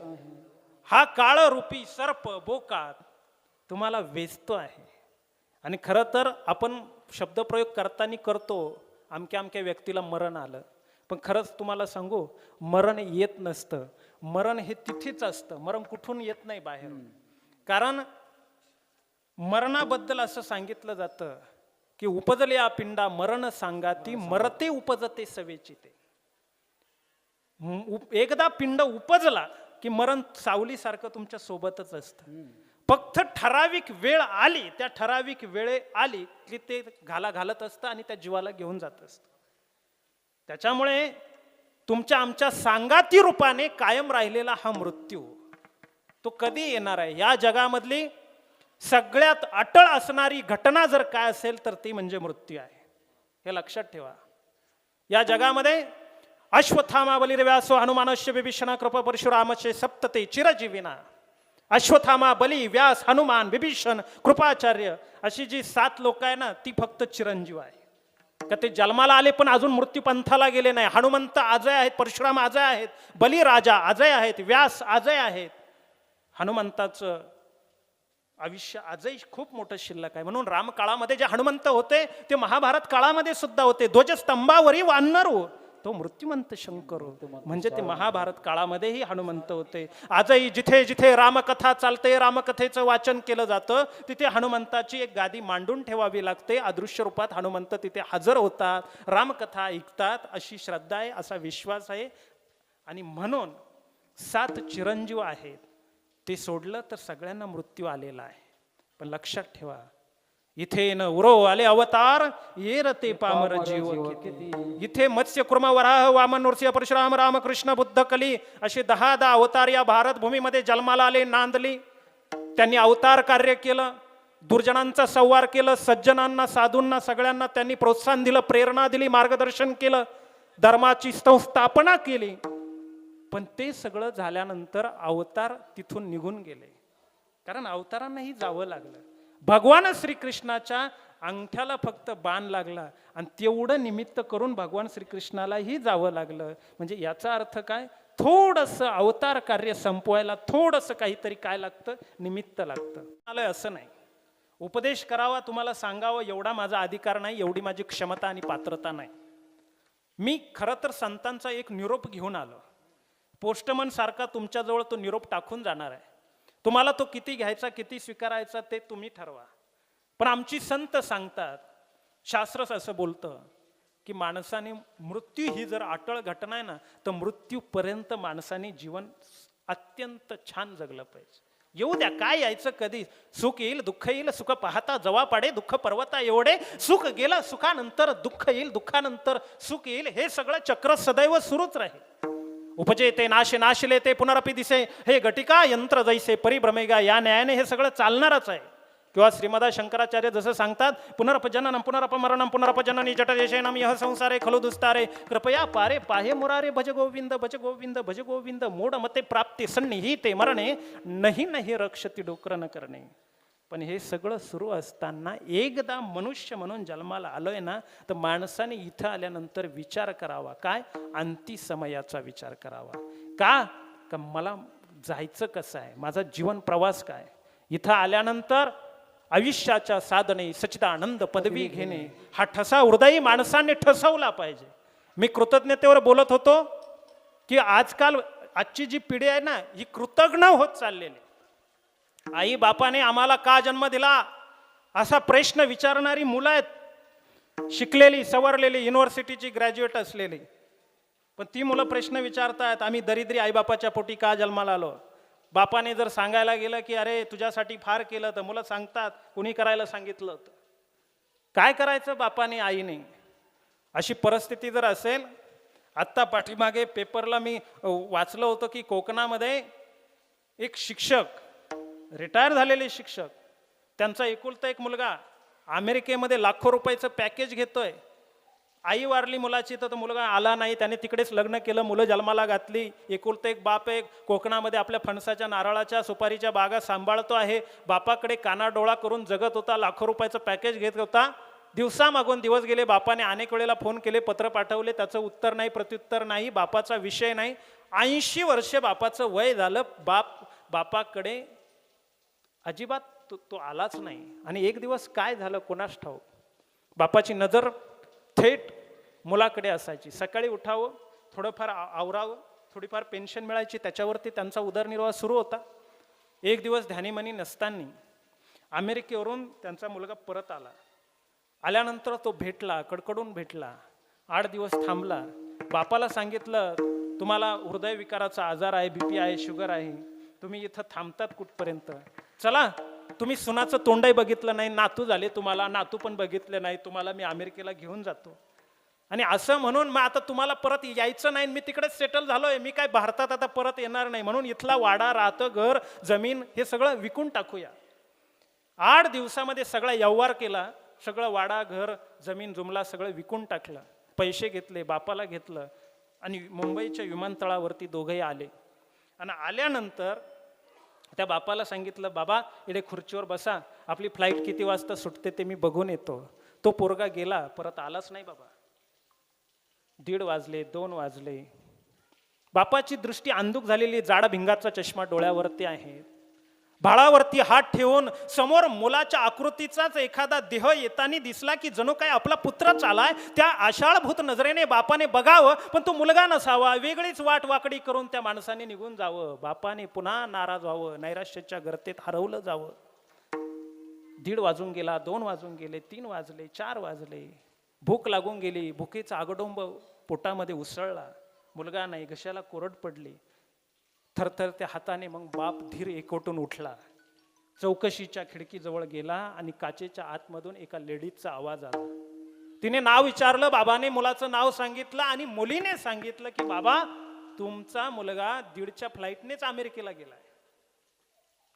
हा काळ रूपी सर्प बोका तुम्हाला वेचतो आहे. आणि खरं तर आपण शब्दप्रयोग करताना करतो, अमक्या अमक्या व्यक्तीला मरण आलं, पण खरंच तुम्हाला सांगू, मरण येत नसतं. मरण हे तिथेच असतं. मरण कुठून येत नाही बाहेर. कारण मरणाबद्दल असं सांगितलं जातं की उपजल्या पिंडा मरण सांगाती, मरते उपजते सवेचिते. एकदा पिंड उपजला की मरण सावलीसारखं तुमच्या सोबतच असतं. फक्त ठराविक वेळ आली, त्या ठराविक वेळे आली की ते घालत असतं आणि त्या जीवाला घेऊन जात असतं. त्याच्यामुळे तुमच्या आमच्या सांगाती रूपाने कायम राहिलेला हा मृत्यू, तो कधी येणार आहे? या जगामधली सगळ्यात अटळ असणारी घटना जर काय असेल तर ती म्हणजे मृत्यू आहे. हे लक्षात ठेवा. या जगामध्ये अश्वत्थामा बलिर्व्यासो हनुमानस्य विभीषण कृपा परशुरामस्य सप्तते चिरजीविना. अश्वत्थामा, बली, व्यास, हनुमान, विभीषण, कृपाचार्य अशी जी 7 लोक आहे ना, ती फक्त चिरंजीव आहे. का ते जन्माला आले पण अजून मृत्यू पंथाला गेले नाही. हनुमंत अजय आहेत, परशुराम अजय आहेत, बली राजा अजय आहेत, व्यास अजय आहेत. हनुमंताचं आयुष्य आजही खूप मोठं शिल्लक आहे. म्हणून रामकाळामध्ये जे हनुमंत होते ते महाभारत काळामध्ये सुद्धा होते. ध्वजस्तंभावरी वानरू तो मृत्युमंत शंकरो, म्हणजे ते महाभारत काळामध्येही हनुमंत होते. आजही जिथे जिथे रामकथा चालते, रामकथेचं वाचन केलं जातं, तिथे हनुमंताची एक गादी मांडून ठेवावी लागते. अदृश्य रूपात हनुमंत तिथे हजर होतात, रामकथा ऐकतात, अशी श्रद्धा आहे, असा विश्वास आहे. आणि म्हणून 7 चिरंजीव आहेत. ते सोडलं तर सगळ्यांना मृत्यू आलेला आहे. पण लक्षात ठेवा, इथे न उरो आले अवतार, येर ते पामर जीव किती. इथे मत्स्य कुर्म वराह वामन नृसिंह परशुराम राम कृष्ण बुद्ध कली असे 10 अवतार या भारत भूमीमध्ये जन्माला आले, नांदली. त्यांनी अवतार कार्य केलं, दुर्जनांचा संवार केलं, सज्जनांना, साधूंना, सगळ्यांना त्यांनी प्रोत्साहन दिलं, प्रेरणा दिली, मार्गदर्शन केलं, धर्माची संस्थापना केली. पण ते सगळं झाल्यानंतर अवतार तिथून निघून गेले. कारण अवतारांनाही जावं लागलं. भगवान श्रीकृष्णाच्या अंगठ्याला फक्त बाण लागला आणि तेवढं निमित्त करून भगवान श्रीकृष्णालाही जावं लागलं. म्हणजे याचा अर्थ काय? थोडंसं अवतार कार्य संपवायला थोडंसं काहीतरी काय लागतं? निमित्त लागतं. आलंय असं नाही. उपदेश करावा, तुम्हाला सांगावं एवढा माझा अधिकार नाही, एवढी माझी क्षमता आणि पात्रता नाही. मी खरं तर संतांचा एक निरोप घेऊन आलो. पोस्टमन सारखा तुमच्याजवळ तो निरोप टाकून जाणार आहे. तुम्हाला तो किती घ्यायचा किती स्वीकारायचा ते तुम्ही ठरवा. पण आमची संत सांगतात, शास्त्र असं बोलतं की माणसाने मृत्यू ही जर अटळ घटना आहे ना, तर मृत्यूपर्यंत माणसाने जीवन अत्यंत छान जगलं पाहिजे. येऊ द्या, काय यायचं कधी, सुख येईल दुःख येईल, सुख पाहता जवा पाडे दुःख पर्वता एवढे, सुख गेलं सुखानंतर दुःख येईल, दुःखानंतर सुख येईल, हे सगळं चक्र सदैव सुरूच राहील. उपजे ते नाशे नाशले ते पुनरपी दिसे, हे घटिका यंत्र जैसे परिभ्रमेगा, या न्यायाने हे सगळं चालणारच आहे. किंवा श्रीमदा शंकराचार्य जसं सांगतात, पुनरपजननम पुनरपमरणम पुनरपजननी जटदेशेनम यह संसारे खलु दुस्तारे, कृपया पारे पाहे मुरारे, भज गोविंद भज गोविंद भज गोविंद, मूढ मते प्राप्ती सन्निहिते मरणे, नाही नाही रक्षती डोकर न करणे. पण हे सगळं सुरू असताना एकदा मनुष्य म्हणून जन्माला आलोय ना, तर माणसाने इथं आल्यानंतर विचार करावा. काय? अंती समयाचा विचार करावा. का मला जायचं कसं आहे, माझा जीवन प्रवास काय. इथं आल्यानंतर आयुष्याच्या साधने सच्चिदानंद पदवी घेणे, हा ठसा हृदयी माणसाने ठसवला पाहिजे. मी कृतज्ञतेवर बोलत होतो की आजकाल आजची जी पिढी आहे ना, ही कृतज्ञ होत चाललेली. आई बापाने आम्हाला का जन्म दिला असा प्रश्न विचारणारी मुलं आहेत, शिकलेली सवरलेली युनिव्हर्सिटीची ग्रॅज्युएट असलेली. पण ती मुलं प्रश्न विचारतायत, आम्ही दरिद्री आईबापाच्या पोटी का जन्माला आलो. बापाने जर सांगायला गेलं की अरे तुझ्यासाठी फार केलं, तर मुलं सांगतात कुणी करायला सांगितलं होतं. काय करायचं बापाने आईने. अशी परिस्थिती जर असेल, आत्ता पाठीमागे पेपरला मी वाचलं होतं की कोकणामध्ये एक शिक्षक, रिटायर झालेले शिक्षक, त्यांचा एकुलता एक मुलगा अमेरिकेमध्ये लाखो रुपयाचं पॅकेज घेतोय. आई वारली मुलाची, तर मुलगा आला नाही, त्याने तिकडेच लग्न केलं, मुलं जन्माला घातली. एकुलता एक बाप एक कोकणामध्ये आपल्या फणसाच्या नारळाच्या सुपारीच्या बागा सांभाळतो आहे. बापाकडे कानाडोळा करून जगत होता, लाखो रुपयाचं पॅकेज घेत होता. दिवसामागून दिवस गेले, बापाने अनेक वेळेला फोन केले, पत्र पाठवले, त्याचं उत्तर नाही, प्रत्युत्तर नाही, बापाचा विषय नाही. 80 वर्ष बापाचं वय झालं, बापाकडे अजिबात तो आलाच नाही. आणि एक दिवस काय झालं कोणास ठाऊक, बापाची नजर थेट मुलाकडे असायची. सकाळी उठावं, थोडंफार आवरावं, थोडीफार पेन्शन मिळायची, त्याच्यावरती त्यांचा उदरनिर्वाह सुरू होता. एक दिवस ध्यानीमनी नसताना अमेरिकेवरून त्यांचा मुलगा परत आला. आल्यानंतर तो भेटला, कडकडून भेटला, 8 दिवस थांबला. बापाला सांगितलं, तुम्हाला हृदयविकाराचा आजार आहे, BP आहे, शुगर आहे, तुम्ही इथं थांबतात कुठपर्यंत. चला, तुम्ही सुनाचं तोंडही बघितलं नाही, नातू झाले तुम्हाला, नातू पण बघितले नाही, तुम्हाला मी अमेरिकेला घेऊन जातो. आणि असं म्हणून मग आता तुम्हाला परत यायचं नाही, मी तिकडेच सेटल झालोय, मी काय भारतात आता परत येणार नाही, म्हणून इथला वाडा, राहतं घर, जमीन हे सगळं विकून टाकूया. 8 दिवसामध्ये सगळा व्यवहार केला, सगळं वाडा, घर, जमीन, जुमला सगळं विकून टाकलं, पैसे घेतले, बापाला घेतलं आणि मुंबईच्या विमानतळावरती दोघंही आले. आणि आल्यानंतर त्या बापाला सांगितलं, बाबा इकडे खुर्चीवर बसा, आपली फ्लाईट किती वाजता सुटते ते मी बघून येतो. तो पोरगा गेला, परत आलाच नाही बाबा. 1:30 वाजले, 2 वाजले. बापाची दृष्टी अंधुक झालेली, जाडा भिंगाचा चष्मा डोळ्यावरती आहे. भाळावरती हात ठेवून समोर मुलाच्या आकृतीचाच एखादा देह येताना दिसला की जणू काय आपला पुत्रच आलाय. त्या आशाळभूत नजरेने बापाने बघावं, पण तो मुलगा नसावा. वेगळीच वाट वाकडी करून त्या माणसाने निघून जावं. बापाने पुन्हा नाराज व्हावं, नैराश्याच्या गर्तेत हरवलं जावं. 1:30 वाजून गेला, 2 वाजून गेले, 3 वाजले, 4 वाजले. भूक लागून गेली, भुकेचा आगडोंब पोटामध्ये उसळला. मुलगा नाही, घशाला कोरड पडली. थरथर त्या हाताने मग बाप धीर एकवटून उठला, चौकशीच्या खिडकीजवळ गेला आणि काचेच्या आतमधून एका लेडीजचा आवाज आला. तिने नाव विचारलं, बाबाने मुलाचं नाव सांगितलं आणि मुलीने सांगितलं की बाबा तुमचा मुलगा 1:30च्या फ्लाईटनेच अमेरिकेला गेलाय.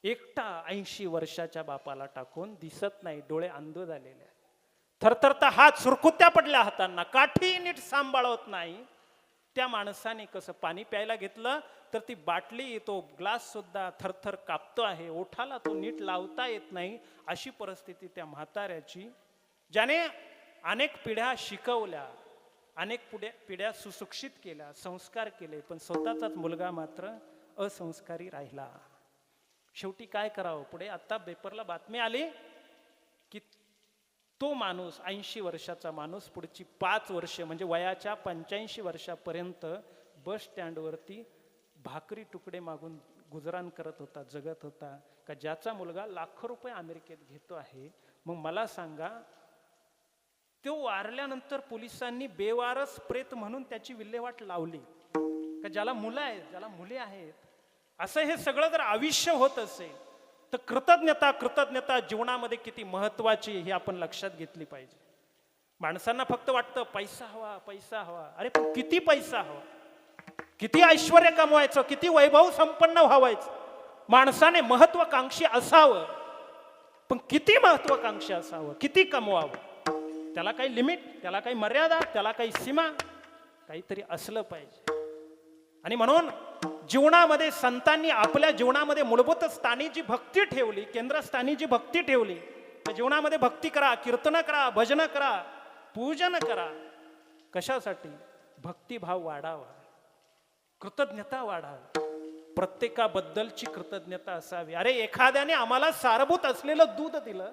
एकटा 80 वर्षाच्या बापाला टाकून दिसत नाही, डोळे अंध झालेले. थरथरता हात सुरकुत्या पडल्या हातांना, काठी नीट सांभाळत नाही. त्या माणसाने कसं पाणी प्यायला घेतलं तर ती बाटली, तो ग्लास सुद्धा थरथर कापतो आहे, ओठाला तो नीट लावता येत नाही. अशी परिस्थिती त्या म्हाताऱ्याची, ज्याने अनेक पिढ्या शिकवल्या, अनेक पिढ्या सुशिक्षित केल्या, संस्कार केले, पण स्वतःचाच मुलगा मात्र असंस्कारी राहिला. शेवटी काय करावं पुढे? आता पेपरला बातमी आली की तो माणूस 80 वर्षाचा माणूस पुढची 5 वर्षे म्हणजे वयाच्या 85 वर्षापर्यंत बस स्टँडवरती भाकरी तुकडे मागून गुजराण करत होता, जगत होता, का ज्याचा मुलगा लाखो रुपये अमेरिकेत घेतो आहे. मग मला सांगा, तो वारल्यानंतर पोलिसांनी बेवारस प्रेत म्हणून त्याची विल्हेवाट लावली का ज्याला मुलं आहेत, ज्याला मुले आहेत. असं हे सगळं जर आयुष्य होत असेल तर कृतज्ञता जीवनामध्ये किती महत्वाची ही आपण लक्षात घेतली पाहिजे. माणसांना फक्त वाटतं पैसा हवा. अरे पण किती पैसा हवा, किती ऐश्वर कमवायचं, किती वैभव संपन्न व्हावायचं. माणसाने महत्वाकांक्षी असावं, पण किती महत्वाकांक्षी असावं, किती कमवावं. त्याला काही लिमिट, त्याला काही मर्यादा, त्याला काही सीमा, काहीतरी असलं पाहिजे. आणि म्हणून जीवनामध्ये संतांनी आपल्या जीवनामध्ये मूलभूत स्थानी जी भक्ती ठेवली, केंद्रस्थानी जी भक्ती ठेवली, त्या जीवनामध्ये भक्ती करा, कीर्तन करा, भजन करा, पूजन करा. कशासाठी? भक्तिभाव वाढावा, कृतज्ञता वाढावी, प्रत्येकाबद्दलची कृतज्ञता असावी. अरे एखाद्याने आम्हाला सारभूत असलेलं दूध दिलं,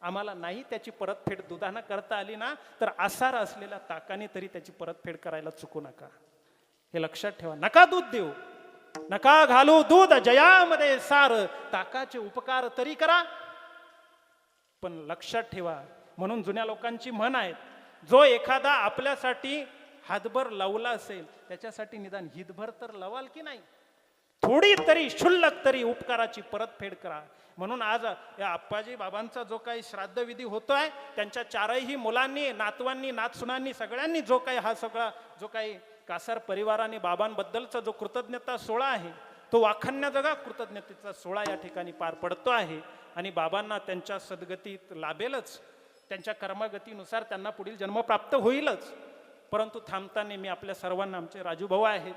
आम्हाला नाही त्याची परतफेड दुधानं करता आली ना, तर आसार असलेल्या ताकाने तरी त्याची परतफेड करायला चुकू नका. हे लक्षात ठेवा. नका दूध देऊ, नका घालू दूध जयामध्ये सार, ताकाचे उपकार तरी करा. पण लक्षात ठेवा, म्हणून जुन्या लोकांची म्हण आहे, जो एखादा आपल्यासाठी हातभर लावला असेल त्याच्यासाठी निदान हितभर तर लावाल की नाही. थोडी तरी क्षुल्लक तरी उपकाराची परतफेड करा. म्हणून आज या आप्पाजी बाबांचा जो काही श्राद्धविधी होतोय, त्यांच्या चारही मुलांनी, नातवांनी, नातसुनांनी, सगळ्यांनी जो काही हा सगळा जो काही कासार परिवाराने बाबांबद्दलचा जो कृतज्ञता सोहळा आहे, तो वाखाणण्या जगा कृतज्ञतेचा सोहळा या ठिकाणी पार पडतो आहे. आणि बाबांना त्यांच्या सद्गतीत लाभेलच, त्यांच्या कर्मगतीनुसार त्यांना पुढील जन्म प्राप्त होईलच. परंतु थांबताना मी आपल्या सर्वांना, आमचे राजूभाऊ आहेत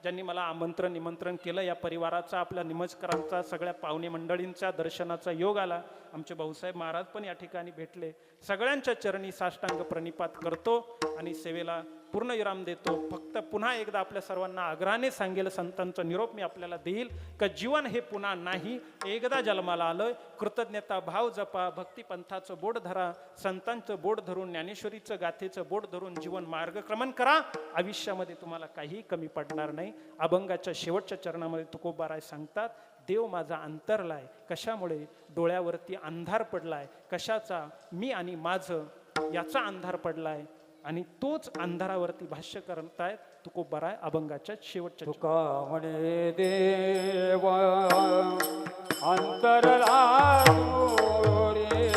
ज्यांनी मला आमंत्रण निमंत्रण केलं, या परिवाराचा, आपल्या निमजकरांचा, सगळ्या पाहुणे मंडळींचा दर्शनाचा योग आला. आमचे भाऊसाहेब महाराज पण या ठिकाणी भेटले. सगळ्यांच्या चरणी साष्टांग प्रणिपात करतो आणि सेवेला पूर्णविराम देतो. फक्त पुन्हा एकदा आपल्या सर्वांना आग्रहाने सांगेल, संतांचा निरोप मी आपल्याला देईल का जीवन हे पुन्हा नाही, एकदा जन्माला आलोय. कृतज्ञता भाव जपा, भक्तिपंथाचं बोट धरा, संतांचं बोट धरून, ज्ञानेश्वरीचं गाथेचं बोट धरून जीवन मार्गक्रमण करा. आयुष्यामध्ये तुम्हाला काही कमी पडणार नाही. अभंगाच्या शेवटच्या चरणामध्ये तुकोबाराय सांगतात, देव माझा अंतरलाय. कशामुळे? डोळ्यावरती अंधार पडलाय. कशाचा? मी आणि माझं याचा अंधार पडलाय. आणि तोच अंधारावरती भाष्य करतायत तुकोबाराय अभंगाच्या शेवटच्या. तुका म्हणे देव अंतरला रे,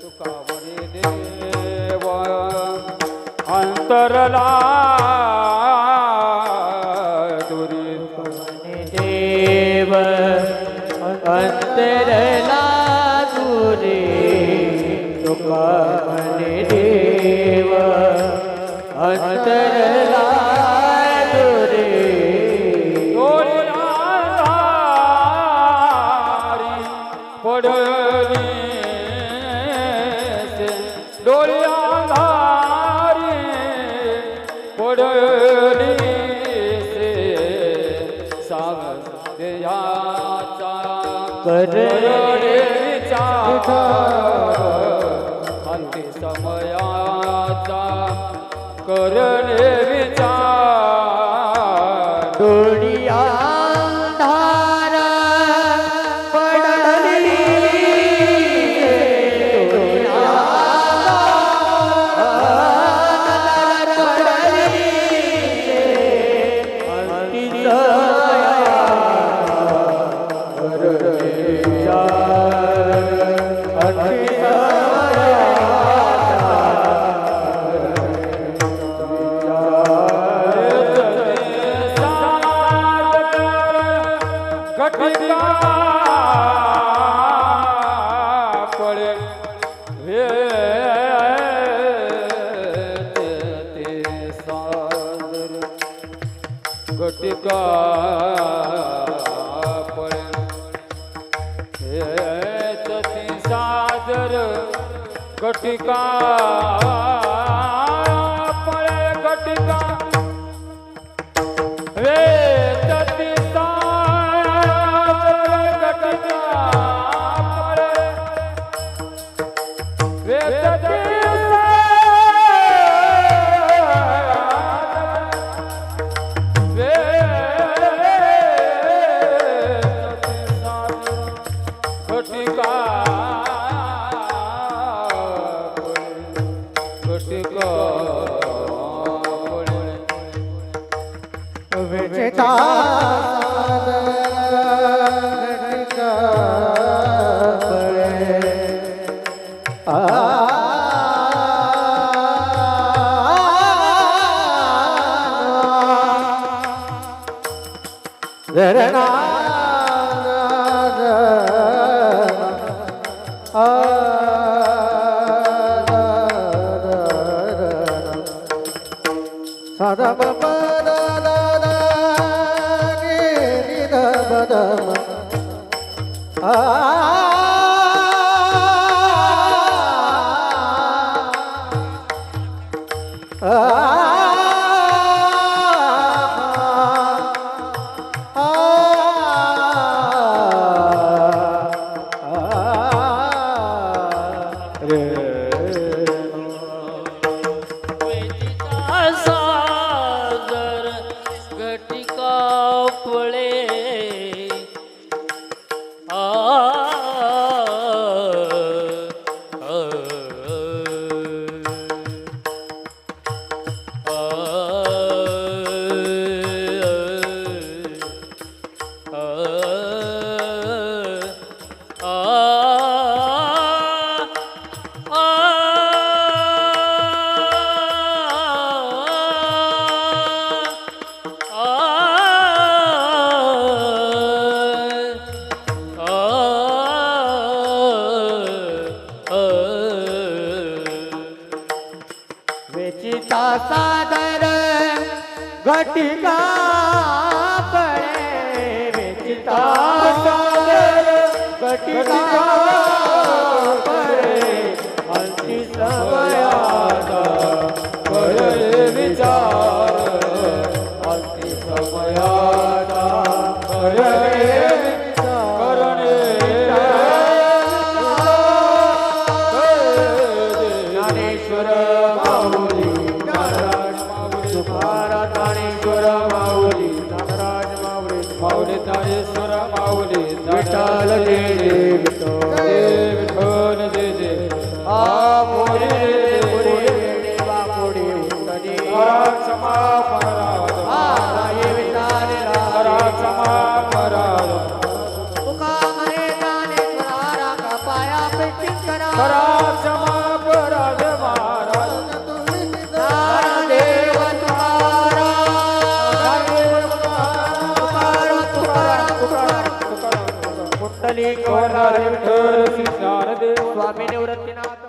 तुका म्हणे देव अंतरला दुरी, देव अंतरला दुरे, तुका म्हणे देव अंतरला दुरे. पडली डोळे अंधारी, पडली सावयाचा करणे विचार, अंती समयाचा करणे विचार. डोळी अंधार पडली, डोळी अंधार पडली, अंती घटिका पळे ती सादर, घटिका पळे, घटिका वे ती सादर, घटिका पळे वे ती साधा बाबा दा दा दा नी नी दा ba da ma सागर घटिका पळे आ वेचिता सादर घटिका पळे वेचिता सादर घटिका पळे अंती समयाचा करे विचार अंती समयाचा करे ज्ञानेश्वर माऊली नारायण माऊली तुकाराम ज्ञानेश्वर माऊली नारायण माऊली माऊली ज्ञानेश्वर माऊली विठ्ठल जय जय विठ्ठल जय जय आ मोरे मोरे देवा मोरे उतनी क्षमा पराध आ ये विचारे रा क्षमा पराध तुका मरे ज्ञानेश्वरा का पाया पेटी करा क्षमा पराध महाराज देव तुकारा कुंडली कोणारे विठ्ठल श्री ज्ञानदेव स्वामी निवृत्तीनाथ